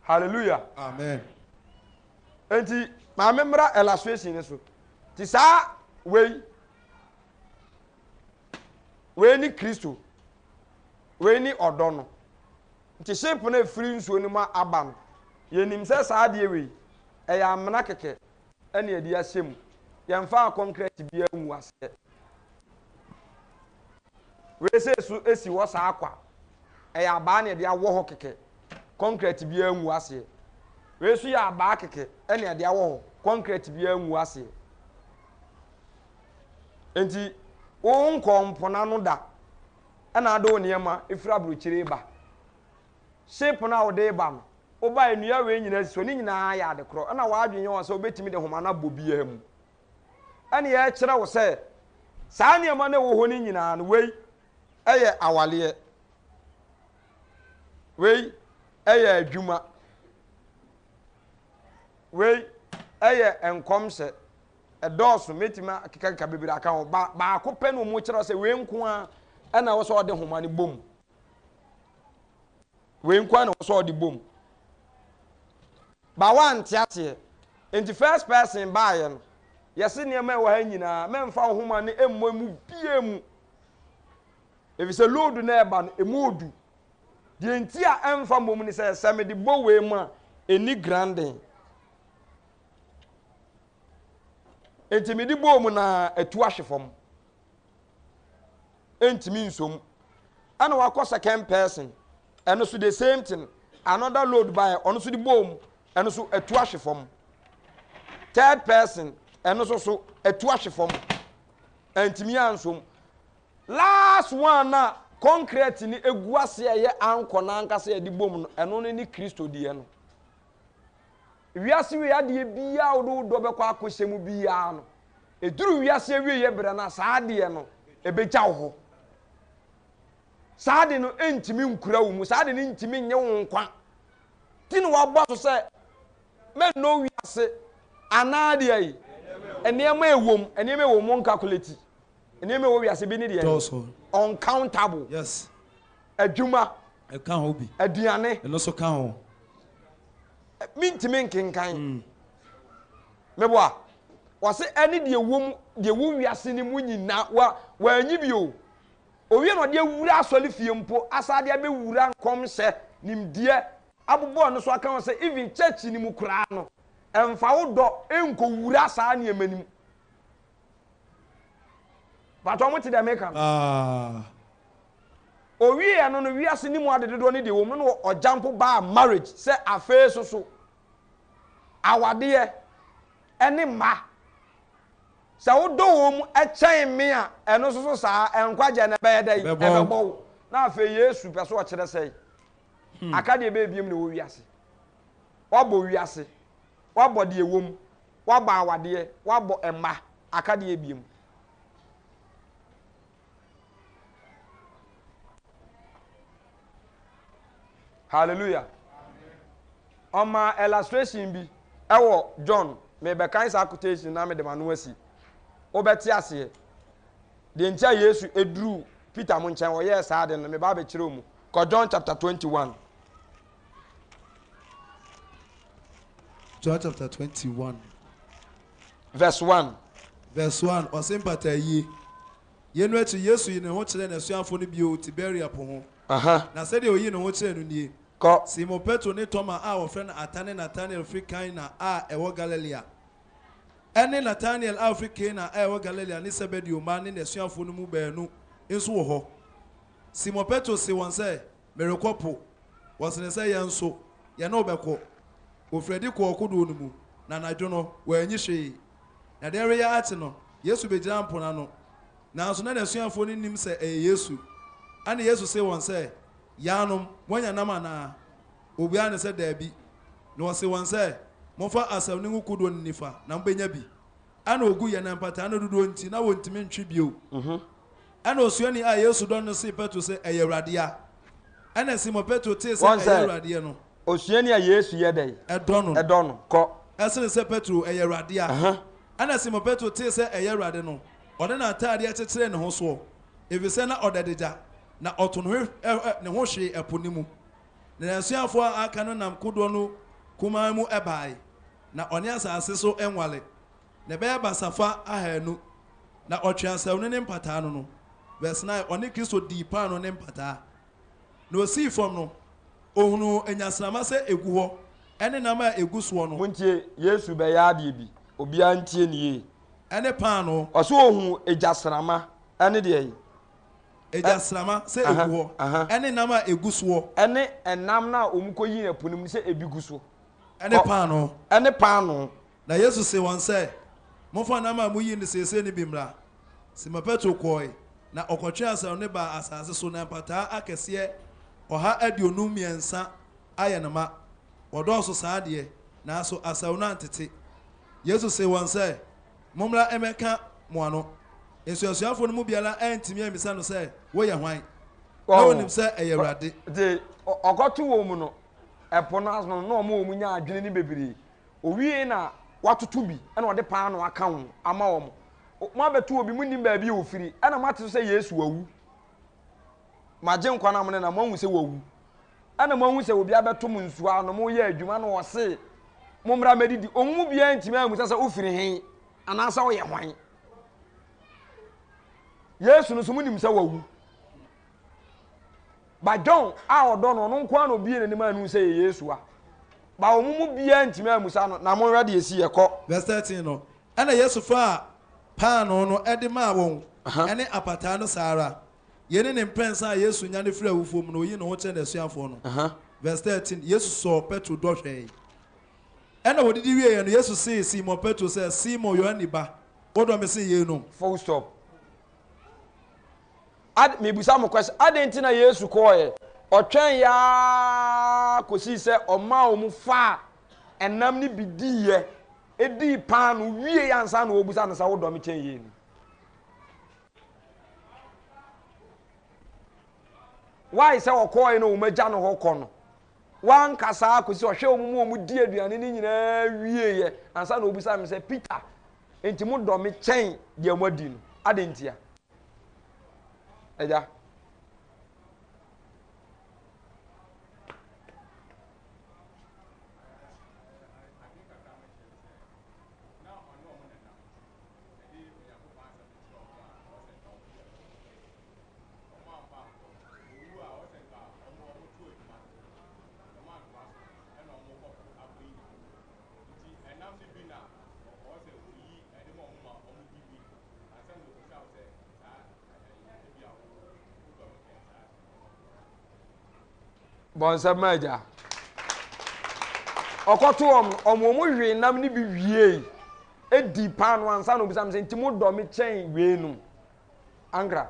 Speaker 1: Hallelujah.
Speaker 2: Amen.
Speaker 1: Enti ma memra illustration ni so ti sa we ni Kristo we ni odono nti shape na free nsuo ni ma aba no ye nim se sa de we e ya amena keke ene edi ahyem ye mfa concrete bia nwu ase we se su esi wo sa akwa e ya ba na de awo ho keke concrete bia nwu ase we su ya ba keke ene de awo ho concrete bia nwu ase enti wo nkompona no da ana ado niema efira bruchire ba shape na wo de ba no wo ba enua we nyina so ni nyina ya de kro ana wa adwenye wo so obetimi de homa na bobia mu ana ye kire wo se saa niema na wo ho ni nyina no wei eye awale wei eye adwuma wei eye enkomse edoso metima akeka bebira aka ho ba akopɛ no mu kyerɛ sɛ we nko a ɛna wo so ɔde homa ne bom we nko a na wo so ɔde bom ba wan tiate enti first person ba ye no yɛse nneɛma ɛwɔ ha nyinaa memfa homa ne emmɔ mu bie mu efi sɛ load na ɛba no emodu die enti a ɛmfa mbom ne sɛ me de bo we mu a eni grandin entimi di bom na atu ahwefom entimi nsom ana wakɔ second person eno so the same thing another load by ono so di bom eno so atu ahwefom third person eno so atu ahwefom entimi ansom last one na concrete ni egu ase ye anko na ankasa ye di bom no eno ni Kristo di ye no wiase we ade bia wo do be kwa akohyemu bia no eduru wiase we ye bere na saade no ebegya wo saade no entimi nkura wo mu saade no entimi nye wo nkwa ti no wabɔ so se me no wiase anade ai enema ewom enema ewom calculate enema wo wiase bi ni de uncountable
Speaker 2: yes
Speaker 1: adwuma
Speaker 2: e kan ho bi
Speaker 1: aduane
Speaker 2: eno so kan ho
Speaker 1: mintimi nkenkan meboa wase eni de wom de wo wiase ni mu nyina wa anyi bio owie no de awura asole fie mpo asade abe wura nkom hye nimdie abobo no so aka won se even church ni mu kura no emfa wo do enko wura saa ne emanim bato mo ti de meka owie no no wiase ni mu adedodo ni de wom no ojampo ba marriage se afa so awade ene ma sa wo do wom echen me a eno so saa enkwaje na be dai ebebo na afa Yesu pese o kire sei akade be biem na wo wiase wabo wiase wabo de ewom wabo awade wabo emma akade biem hallelujah oma illustration bi ewo John me be kan sa quotation na me de manu asi obeti ase de ntia Yesu eduru Peter mo nchen wo ye sa de no me ba be kire mu ko John chapter 21
Speaker 2: John chapter 21
Speaker 1: verse 1
Speaker 2: verse 1 osimpata yi yenu echi Yesu yi ne ho kire na suafo no bio Tiberia po ho na se de oyi ne ho kire no nie
Speaker 1: ko
Speaker 2: Simon Petro ne Thomas a wo friend Atane Nathaniel African na a ewo Galilea ene Nathaniel African na a ewo Galilea ne Sebedi o ma ne suafo no mu baanu nso wo ho Simon Petro se won say merekopo wasene say yenso ye na obekọ ofredi ko okodo no mu na nadwo no wanyi hwe na dere ya ate no Yesu begyina mpona no na so na suafo no nim say Yesu ane Yesu se won say yanom wanya nama na obia ne se daabi na wose won say mofa asam ne ngukudo nifa na mbenya bi ana ogu ye na mpata ana dudo nti na wontimi ntwe bio ana osuani a Yesu don no se Petro se eyewrade a ana Simon Petro te se eyewrade no
Speaker 1: osuani a Yesu ye dai edono ko
Speaker 2: ese se Petro eyewrade a ana Simon Petro te se eyewrade no ode na atade a kekere ne ho so efise na odedeja na oto no ne ho hwe eponimu na nsuafo aka no nam kodo no kuma mu ebai na oni asase so enwale na be basafa ahanu na otweasaw ne mpata no verse 9 oni Kristo di pa no ne mpata na osi fom no ohunu enyasrama se egu ho ene na ma egu so no
Speaker 1: muntie Yesu be ya ade bi obi antie nie
Speaker 2: ene pa no
Speaker 1: oso ohun ejasrama ene de yi
Speaker 2: ejasrama se egu ho ene na ma egu so
Speaker 1: ene enam na omukoyi na punim se ebigu so
Speaker 2: ene pa no na Yesu se won say mofa na ma muyi ne sese ne bimra Simon Petro koi na okotwe asaw ne ba asase so na mpata akese oha adionum yensa ayenema odoso saade na so asaw na antete Yesu se won say momra emeka moano ensuasuafo no mu biala antimi amisa no say wo ye hwan na wonim say eyewrade
Speaker 1: de okoto wo mu no epo no aso no mo mu nya adwene ni bebiri owie na watoto bi na ode paa no aka ho ama wo mo abeto obi mu nim ba bi ofiri ana mate say Yesu wawu maje nkwa na mo na mo hu say wawu ana mo hu say obi abeto mu nsua no mo ye adwuma no wo se mo mra medidi omu bia ntimi amu say ofiri hen ana sa wo ye hwan Yesu no so mu nim say wawu ba John a odo no no nkwa no bi ne nim anu say Yesu a ba omu mu bia ntimi amu sa no na mo rade esi ye kọ
Speaker 2: verse 13 no ana Yesu fa paano no edema won ene apata no sara yene ne mpensa Yesu nya ne fira wufom no yi no ho che na suafo no verse 13 Yesu saw Petro do hwe ena wodidi wie no Yesu say Simon Petro say Simon yo aniba odo me say ye no
Speaker 1: full stop ad me busa mo question adenti na Yesu ko ye otwen ya kosi se oma omu fa enam ni bidiye edi pan wie yansa na obusa na sa wodo me chen ye ni why say okoye no umaja no hokọ no wan kasa akosi ohwe omu di aduane ni nyina wie ye ansa na obusa me say Peter enti mo do me chen de amadi no adentia eja bonsa maja okoto omo hwe nam ni bi wie edi pan wansa no bisam se ntimo do me chen we nu angra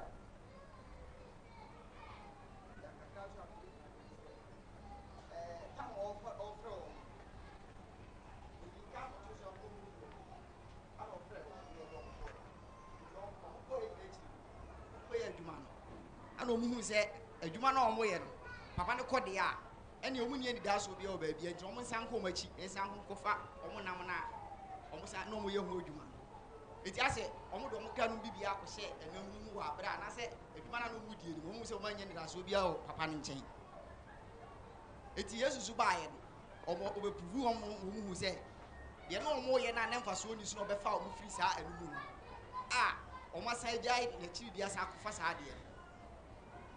Speaker 3: ano mu hu se adwuma na omo ye no papa ne kode a ɛne ɔmo nie ni da so bi o baabi enti ɔmo nsan kɔ ɔmo akyi nsan kɔ fa ɔmo nam na ɔmo san na ɔmo yɛ ho adwuma enti ase ɔmo de ɔmo ka no bibi akɔhyɛ ɛnam mu wɔ abra na sɛ adwuma na no mu die ni ɔmo sɛ ɔmo anya ni da so bi o papa no nkyɛn enti yesu so baayɛ no ɔmo obepuvu ɔmo hu sɛ yɛ no ɔmo yɛ na nemfa so ni so na ɔbɛfa ɔmo firi saa ɛnum mu a ɔmo asan gyae n'akyiri di asa akɔfa saa deɛ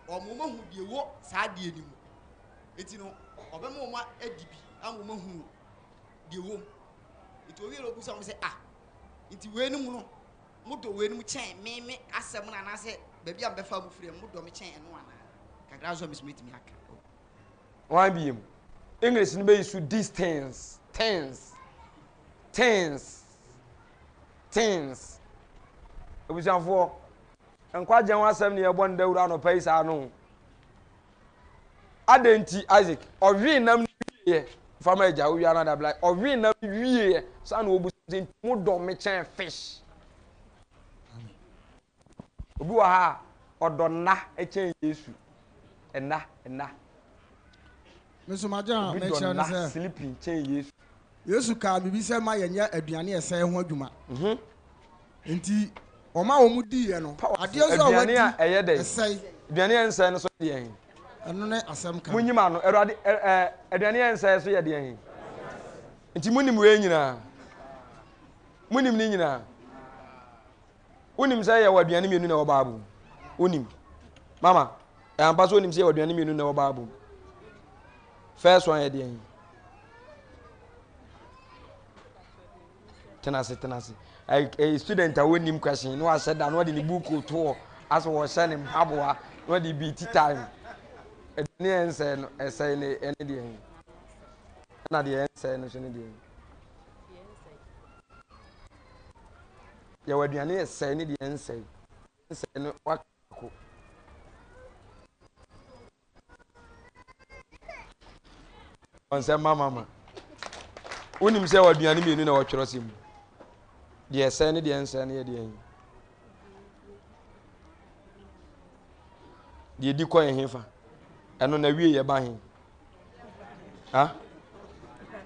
Speaker 3: ɔmo hu die wo saa die ni mu enti no ɔbɛma ɔmo adibi ama ɔmo hu die wo enti owie lo busa ɔmo sɛ enti we ni mu no mo do we ni mu kyɛn meme asɛm na na sɛ baabi a mbɛfa mo firi mo do me kyɛn ɛno ana kakra so mesmo etimi aka
Speaker 1: one biem English no be use these things obusanfo nkwaje ho asɛm ne yɛbɔ ndawura no pɛi saa no adenti Isaac ɔhwe nam wie fama agya wo wiana da bla ɔhwe nam wie saa na obusanfo mo dɔ me kyɛn fish obi wa ha ɔdɔ na ɛkyɛn Yesu ɛna
Speaker 4: Mr. Majan, make sure na say
Speaker 1: sleeping kyɛn
Speaker 4: Yesu ka bibi sɛ ma yɛnyɛ aduane ɛsɛ ho adwuma enti ɔma wo mu di yɛ no adeɛ so
Speaker 1: aduane a ɛyɛ dɛ
Speaker 4: ɛsɛ
Speaker 1: aduane ɛnsɛ no so deɛ hin
Speaker 4: ɛno ne asɛm ka
Speaker 1: munyima no ɛrade aduane ɛnsɛ so yɛ deɛ hin nti munim we nyina munim ni nyina unim sɛ yɛ aduane mienu na wɔ baabu unim mama ampa so unim sɛ yɛ aduane mienu na wɔ baabu first one yɛ deɛ hin tenase a student a wonim question no said that no the book to as was sending paboa no the BT time ne ense no ese ne ene de na de ense no so ne de ya waduane ese ne de ense no wakako on say mama wonim say waduane mienu na wɔtwerɛ sim deɛ ɛsɛ ne deɛ nsɛ ne yɛ deɛ hin deɛ di kɔ yɛ hefa ɛno na wie yɛ ba hin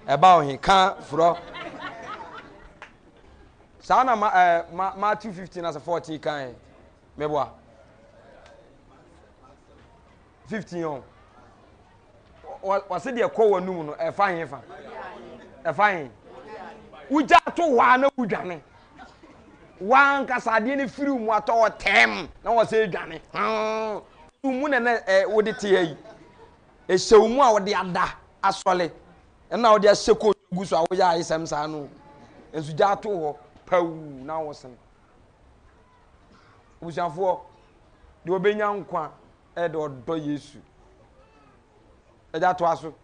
Speaker 1: ɛba wo hin ka forɔ saa na Matthew 15 as 14 kan mɛboa 15 on wɔse deɛ kɔ wɔ num no ɛfa hefa ɛfa hin uja to wa na udwane wan kasade ne firi mu atɔ tem na wo se dwane mu na wo de te yi ehyew mu a wo de ada asɔle na wo de ahyeko gu so a wo ya isɛm saa no ensu ja to hɔ pawu na wo sen ubusanfo de obenya nkwa de ɔdɔ Yesu ɛja to aso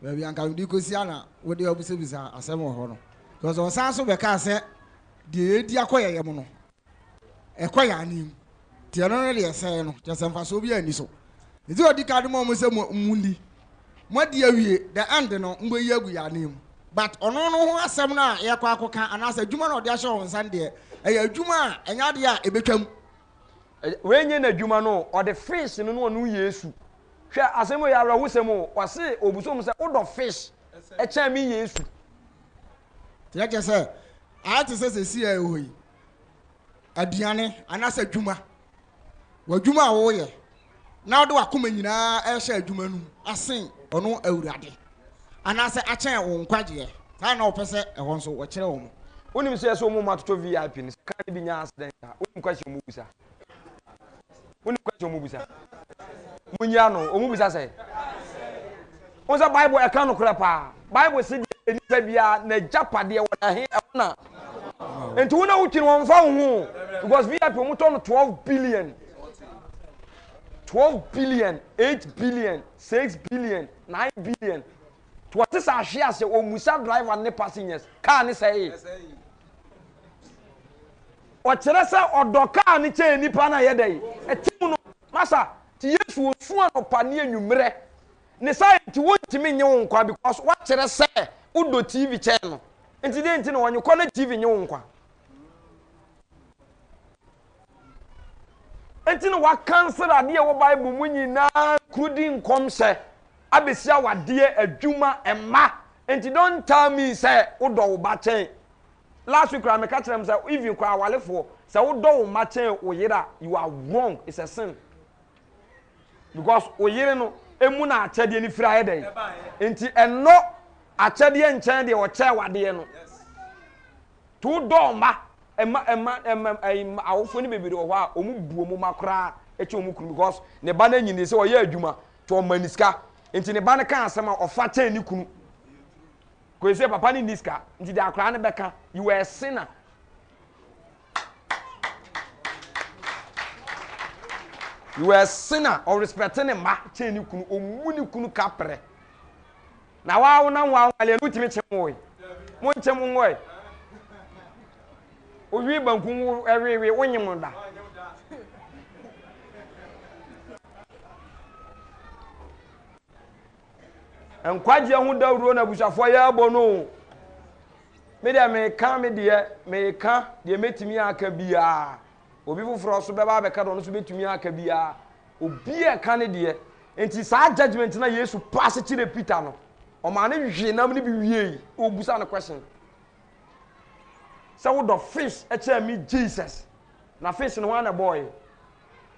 Speaker 4: baby anka di kosiana wo de obusebisa asɛm wɔ hɔ no because on san so bɛka sɛ de edi akɔyɛ yɛ mo no ɛkɔyɛ anim tie no no de ɛsɛn no kyɛ sɛ mfa so bi ani so edi odi ka de mo mo sɛ mundi mo de awie the end no mbo yi agu ya anim but ɔno no ho asɛm na yɛ kɔ akɔka anasa adwuma na ɔde ahyɛ wɔn nsan deɛ ɛyɛ adwuma a ɛnya de a ebetwam
Speaker 1: we nye na adwuma no ɔde fish no no ɔno Yesu hwɛ asɛm yɛ ara wosɛm o ɔse obusom sɛ wodɔ fish ɛkyɛn mi Yesu
Speaker 4: tiɛ kyɛ sɛ ayate sɛ si ɛ hɔ yi aduane anasa adwuma wadwuma a wɔyɛ na ɔde wakoma nyinaa ɛhyɛ adwuma no asen ɔno awurade anasa akyɛn wo nkwagyeɛ saa na ɔpɛ sɛ ɛhɔ nso wɔkyerɛ wɔn
Speaker 1: wonim sɛ so mo matoto VIP ne kan bi nya accident a wonim kwagye mo busa wonim kwagye mo busa munya no omu busa sɛ onza Bible ɛka no kora pa Bible sɛ de nipa bia na japade wɔ na he ɛna enti wona wutwi no mfa ho because VIP mo tɔ no 12 billion 12 billion 8 billion 6 billion 9 billion to what is a share say o musa driver ne passengers car ne say o kyerɛ sɛ ɔdɔ car ne kyɛ nipa na yɛ dai ɛtim no masa ti Yesu osu anopa ne anwumrɛ ne sai ti wontimi nye wo nkwa because wa kyerɛ sɛ udo TV channel enti de enti na wonye kɔ na TV nye wo nkwa enti na wa cancel ade wo Bible mu nyina krudi nkom sɛ abesia wade adwuma emma enti don't tell me say wodo wo ba chen last week I catch them say if you kwa walefo say wodo wo ma chen wo yira you are wrong it's a sin because wo yire no emu na achede ni fira yeden enti enno achede nchen de wo che wade no to do ma emma awofo ni bebere wo ha omu buo mu makra eche omu kunu because ne ba na nyini se wo ye adwuma to o maniska enti ne ba na kan asema ofa chen ni kunu ko say papa ni niska enti de akra ne beka you were a sinner. You were a sinner or respecting a ma chen ni kunu omu ni kunu kapre na wa na wa ale no timi chemwe mo chemwe owi banku ewewe wonyem da enkwaje hu dawro na busafo ya abono me de me kan de metimi aka bia obi fufuro so beba be ka do no so betumi aka bia obi e kan de enti sa judgment na Yesu pass kire Peter no o ma na hwe nam ne bi wie obusa na question so the fish eche me Jesus na fish no wan na boy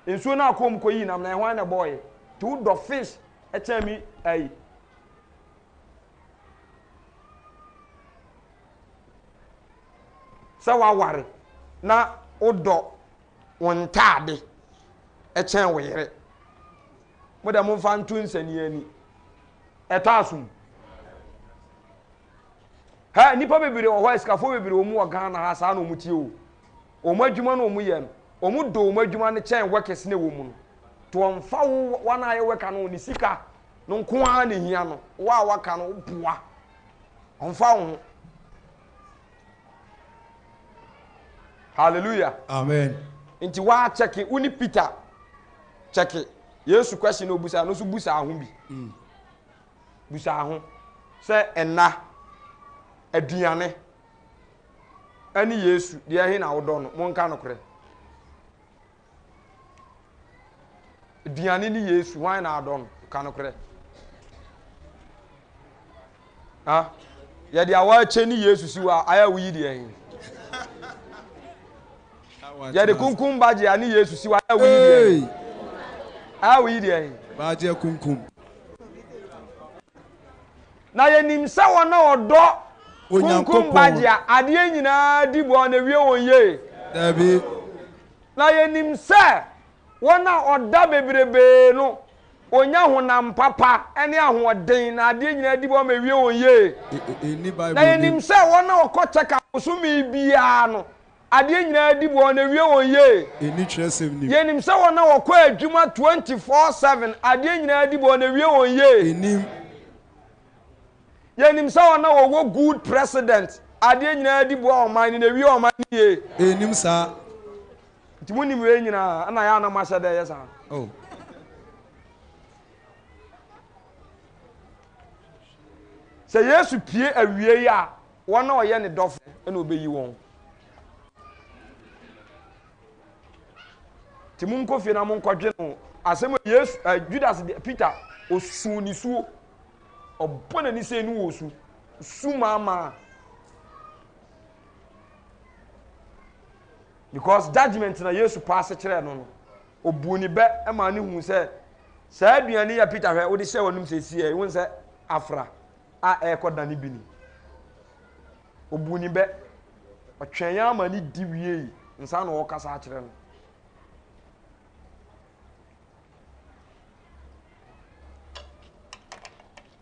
Speaker 1: ensuo na akom koyi nam na wan na boy to the fish eche me ai so wa ware na odo wontade eche were mo da mo fa ntu nsani ani etasum ha nipa bebere wo ho iskafo bebere wo mu wo Ghana ha sa na o mu tie o mo adwuma na o mu ye no o mu do mo adwuma ne chen workers ne wo mu no to onfa wo wana aye weka no ni sika no nko a na hia no wa waka no bua onfa wo. Hallelujah.
Speaker 2: Amen.
Speaker 1: Inti wa check uni Peter check Yesu question no busa no so busa ahun bi busa ahun se enna aduane ani Yesu de ahe na wodo no monka no kore aduane ni Yesu wan na adon ka no kore ha ya de awa che ni Yesu si wa aya wi de ahe ya de kunkum baje ani Yesu si wa aya wi de ahe aya wi de ahe
Speaker 2: baje kunkum
Speaker 1: na ye nim se wona odo kunkum bagia ade nyina dibo na wie wonye
Speaker 2: dabi
Speaker 1: na yenim se wona oda bebrebe no onya honam papa ene ahoden na ade nyina dibo ma wie wonye na yenim se wona okocheka osumi bia no ade nyina dibo na wie wonye
Speaker 2: eni tresem ni
Speaker 1: yenim se wona okọ adwuma 24/7 ade nyina dibo na wie wonye
Speaker 2: enim
Speaker 1: yenim sa wona wo good president ade nyina di bo oman ni na wi oman ye
Speaker 2: enim sa
Speaker 1: ntimunim we nyina ana ya na masha de yesa
Speaker 2: oh
Speaker 1: se Yesu pie awie ya wona oye ne dofo na obeyi won timun ko fi na mun ko dwe no asem Yesu Judas Peter osu ni suo obona ni se nu wosu su mama because judgment na Yesu pass kire no no obuni be e ma ni hu se sa aduane ya Peter hwe wo de hye wonum se sie e won se afra a e koda ni bini obuni be otwen ya ma ni di wie nsa na wo kasa kire no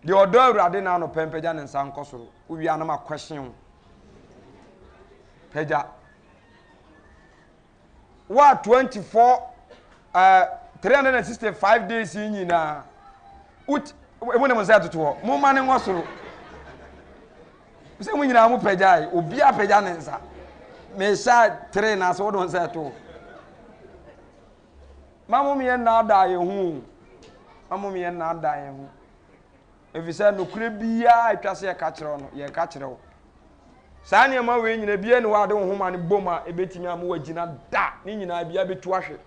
Speaker 1: the odo awurade na no pempeja ne nsa nkosoro uwi anama question peja wa 365 days nyina ut ebone mo say toto mo ma ne ngosoro se mo nyina mo peja ai obi a peja ne nsa me sha 3 na so do nsa to mamu mi en na da ye hu mamu mi en na da ye hu efisa no kure bia atwase ye ka kire no ye ka kire wo saa ne ma we nyina bia ne wa de ho ma ne boma ebetimi am wagina da ne nyina bia betu ahwe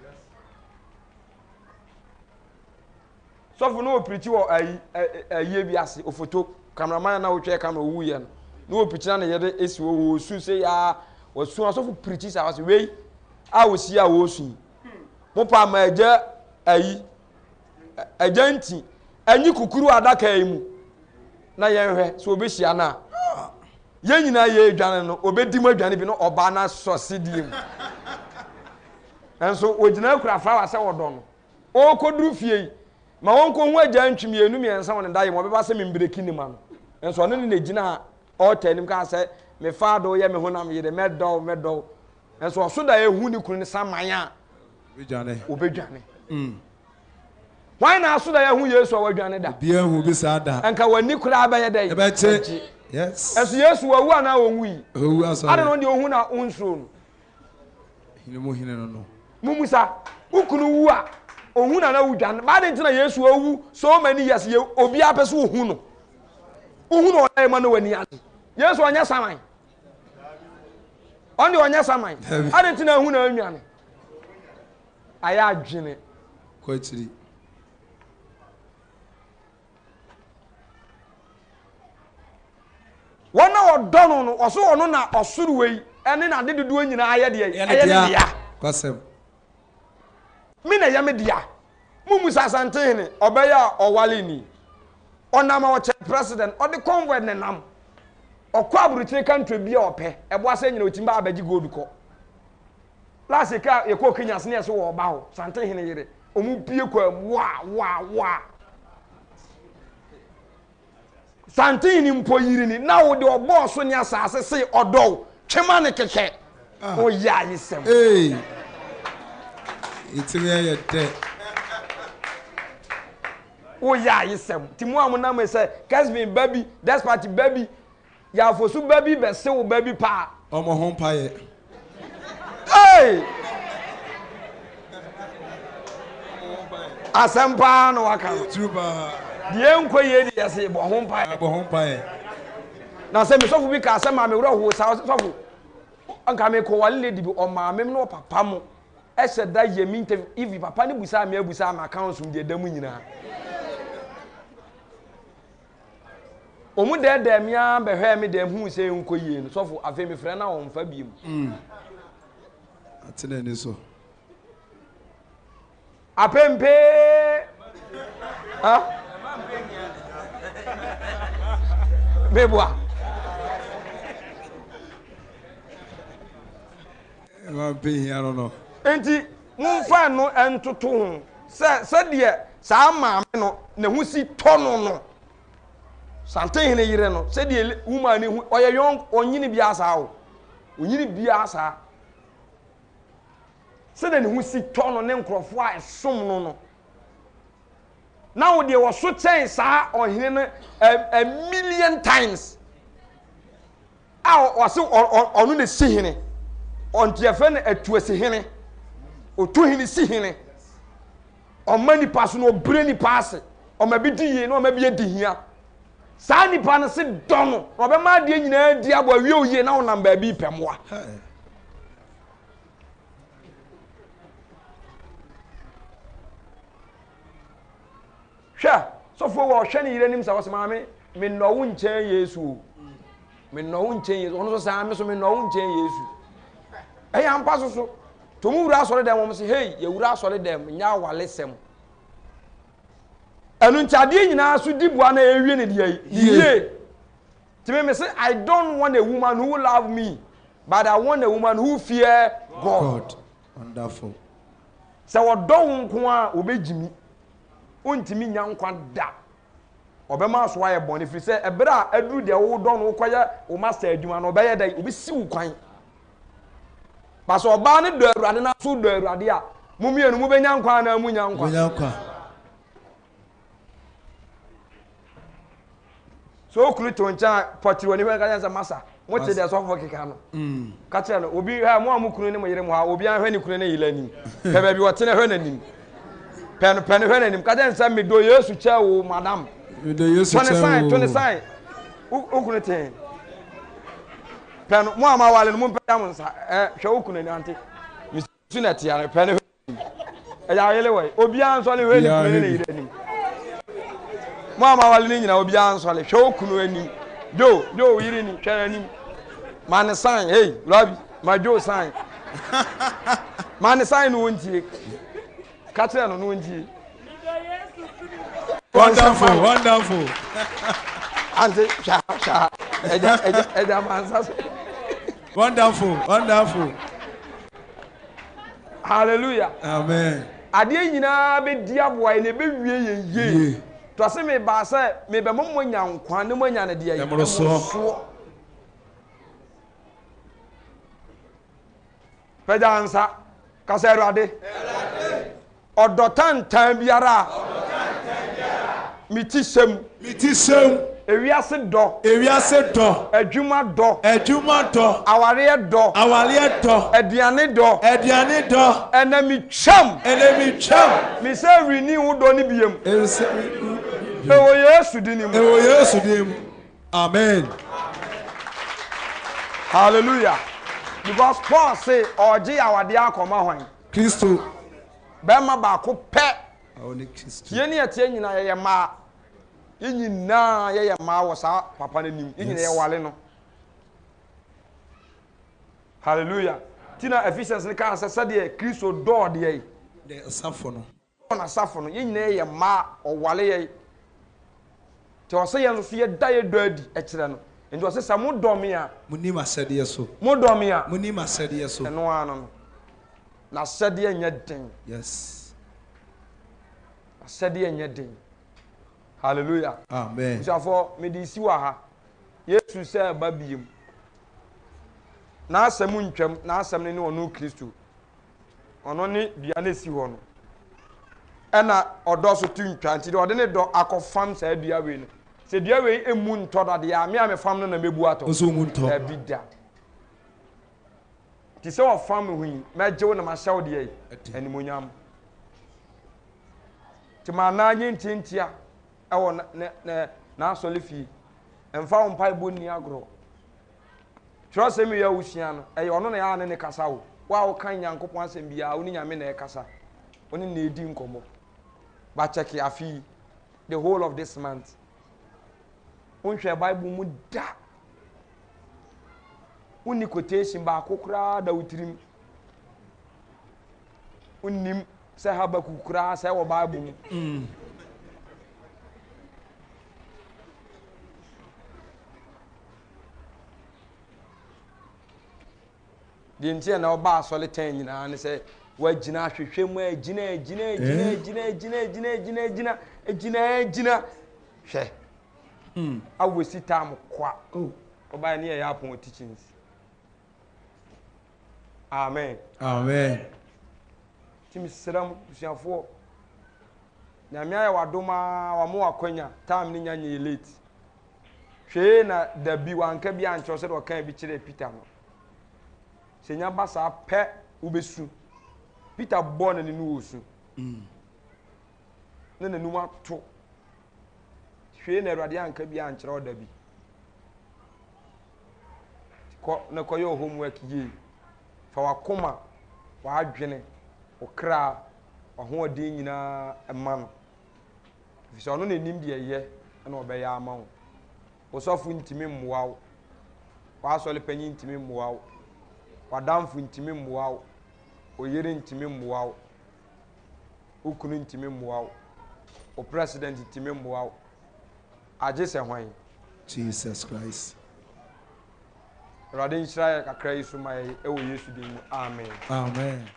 Speaker 1: so for no preach or a year be as a photo cameraman now check camera who yan no preach na yede esi wo su say ya was so for preachers I was way I will see a wo su mo pa ma eje ayi ajanti anyi kukuru adaka yi mu na yenhwe so obehia na yen nyina ye adwane no obedi mu adwane bi no oba na sosidie mu enso ogina kura flower se wodo no o koduru fie ma won ko hu ajantwim yenu miensa won daye mo beba se membreki ni ma no enso no ne gina o tanim ka se me faado ye me honam yede medo enso oso da ehu ni kunu ni samanya obedwane why na aso da ehu Yesu awadwane da
Speaker 2: bia hu bi sada
Speaker 1: enka wani kura abaye da
Speaker 2: e beche yes
Speaker 1: enso Yesu wawu ana wonwi
Speaker 2: owu aso
Speaker 1: ade no de ohu na onso no
Speaker 2: hine no
Speaker 1: mumusa ukunu wu a ohu na wudwane ba de ntina Yesu owu so many years ye obi apeso ohu no o ma no wani ase Yesu onya saman onde onya saman ade ntina ohu na anwane aya adwene
Speaker 2: ko chiri
Speaker 1: wona odono no oso ono na osuru wei ene na de dodo nyina aye de aye dia
Speaker 2: kwasem
Speaker 1: mi na yame dia Amos Asante ne obeya owale ni onama o che president o de convoy ne nam okwa aburutire country bia ope ebo asa nyina otimba abaji gold ko last ka ye ko Kenya se ne so wo ba ho Sante ne yire omu pie kwa wa Sante ni mpo yiri ni na wo de obo so ne asase se odo twema ne keke o ya yisem
Speaker 2: itime ye de
Speaker 1: o ya yisem timu amuna me say Casvin baby despite baby ya fosu baby be se wo baby pa
Speaker 2: omo ho paye
Speaker 1: asempa no waka
Speaker 2: truba
Speaker 1: die nkoye de yase bo ho paye na se me sofu bi ka asema me wro ho sa sofu anka me ko wale lady bi o ma me no papa mo ese da ye mi interview if papa ni busa me abusa ma council de damu nyina omu de mia be hwe me de hu se nkoye no sofu afi me frɛ na on fa biem
Speaker 2: atene ni so
Speaker 1: apempe ha bebwa
Speaker 2: ma pe I don't know
Speaker 1: enti mumfa no entoto ho se de sa maame no ne hu si tono no Sante hene yire no se de woman ni hu oye yon onyini bia asa o onyini bia asa se de ne hu si tono ne nkrofo a esom no now de wo so chen sa ohene no a million times o se onu ne si hene onti efe na atuasi hene otu hene si hene o mani pass no bre ni pass o ma bi di yi no ma bi edi hia sa ni pa no se dono o be ma de nyina di abo awie oye na wonam ba bi pemoa hwa so fo wo hwe ni yire nim sa wo se ma me no wo nchen Yesu me no wo nchen Yesu ono so sa me so me no wo nchen Yesu am paso so to mu wura asore dem mo se hey ye wura asore dem nya wale sem enu ntiade nyina so dibua na ewie ne de ye timi me say I don't want a woman who love me but I want a woman who fear God.
Speaker 2: Wonderful.
Speaker 1: Se wodon nko a obejimi ontimi nya nkwa da obema so aye bone firi se ebra aduru de wo don wo koye wo master adwuma no obeye dai obesi wo kwan paso oba ne do awurade na so do awurade a mumienu mu benya nkwa na mu nya nkwa so okruto ncha potiri woni hwe ka masa mote de so fo keka no ka kire no obi ha mo amukunu ne mo yire mo ha obi an hwe ni kunu ne yilani pe ba bi wote ne hwe nanim pen hwe nanim ka nsa me do Yesu cha wo madam
Speaker 2: me do Yesu cha wo
Speaker 1: 20 sign okunu ten pen mo ama wale no mo mpeda mo nsa hwe okunu ni ante misu na tia no pen ya yele we obi an so ne hwe ni kunu ne yilani Mama wale nyina obi ansole hwe okunu anim jo yiri ni hwe anim man sign hey Robbie my jo sign man sign no wontie katre no wontie
Speaker 2: wonderful
Speaker 1: ante sha eja mansa
Speaker 2: wonderful
Speaker 1: hallelujah
Speaker 2: amen
Speaker 1: ade nyina be dia boy ne be wie ye to se me ba se me be mo nya nkwa ne mo nya ne de ye
Speaker 2: emroso
Speaker 1: pejansa kasero ade odotan tan biara mitisem ewiase do adwuma do aware do aduane do enemi cham mi se rini wo do ni biem ewo Yesu dinim
Speaker 2: amen
Speaker 1: hallelujah because Paul say oji awade akoma hwan
Speaker 2: Kristo
Speaker 1: be ma ba ko pe
Speaker 2: awone Kristo
Speaker 1: ye ne etie nyina ye ma nyina ye ma wo sa papa nanim nyina ye wale no hallelujah tina Ephesians ne kan say de Kristo do de
Speaker 2: the safo no
Speaker 1: na safo no ye nyina ye ma o wale ye te o say ye no so ye da ye do adi e kire no nti o say sa mo dom ya
Speaker 2: munim asede so
Speaker 1: mo dom ya
Speaker 2: munim asede so
Speaker 1: eno ano na asede nya den
Speaker 2: yes
Speaker 1: asede nya den hallelujah
Speaker 2: amen
Speaker 1: so for medisi wa ha Yesu say ba biem na asem ntwam na asem ne ono Kristo ono ne bia na si ho no ena odo so tu ntwa nti de ode ne do akofam sa dua we no se dua we emu ntoda de ya me amefam no na mebu ato
Speaker 2: oso mu nto
Speaker 1: da bida ti se o fam hu meje na ma hyaw de yi animonyam ti ma na nyi ntintia ewo na asole fi emfa wo mpai bo ni agro tro se me ya wusia no e ono na ya ne kasa wo wa wo kan Nyankopon asem bia wo ni nyame na e kasa oni na edi nkomo ba check afi the whole of this month unhwe Bible mu da uni quotation ba kokura da utirim unim se Habakkuk kura se wo Bible mu di ntia na oba asole tan nyina ne se wagina hwehwem agina hwe awesi tam kwa oba ne ya apon teachings amen timi seram busuafo na me aye wadoma wa mo akwanya tam ni nya nye late hwe na dabi wanka bi ancho se do kan bi kire Peter no senya basa pe ubesu Peter born ni nu osu na nanu ato hwe na Awurade anka bi ankyere odabi ko na koyo homework ye fa wakoma wa adwene okra ho odin nyina ema no fi so no nanim de ye na obeya ama wo osofu ntimi mmoawo wa asole panyi ntimi mmoawo wadamfu ntimi mmoawo oyere ntimi mmoawo ukunu ntimi mmoawo o president ntimi mmoawo aje se hwan
Speaker 2: Jesus Christ
Speaker 1: Radin Shrai kakra Yesu mai ewo Yesu din amen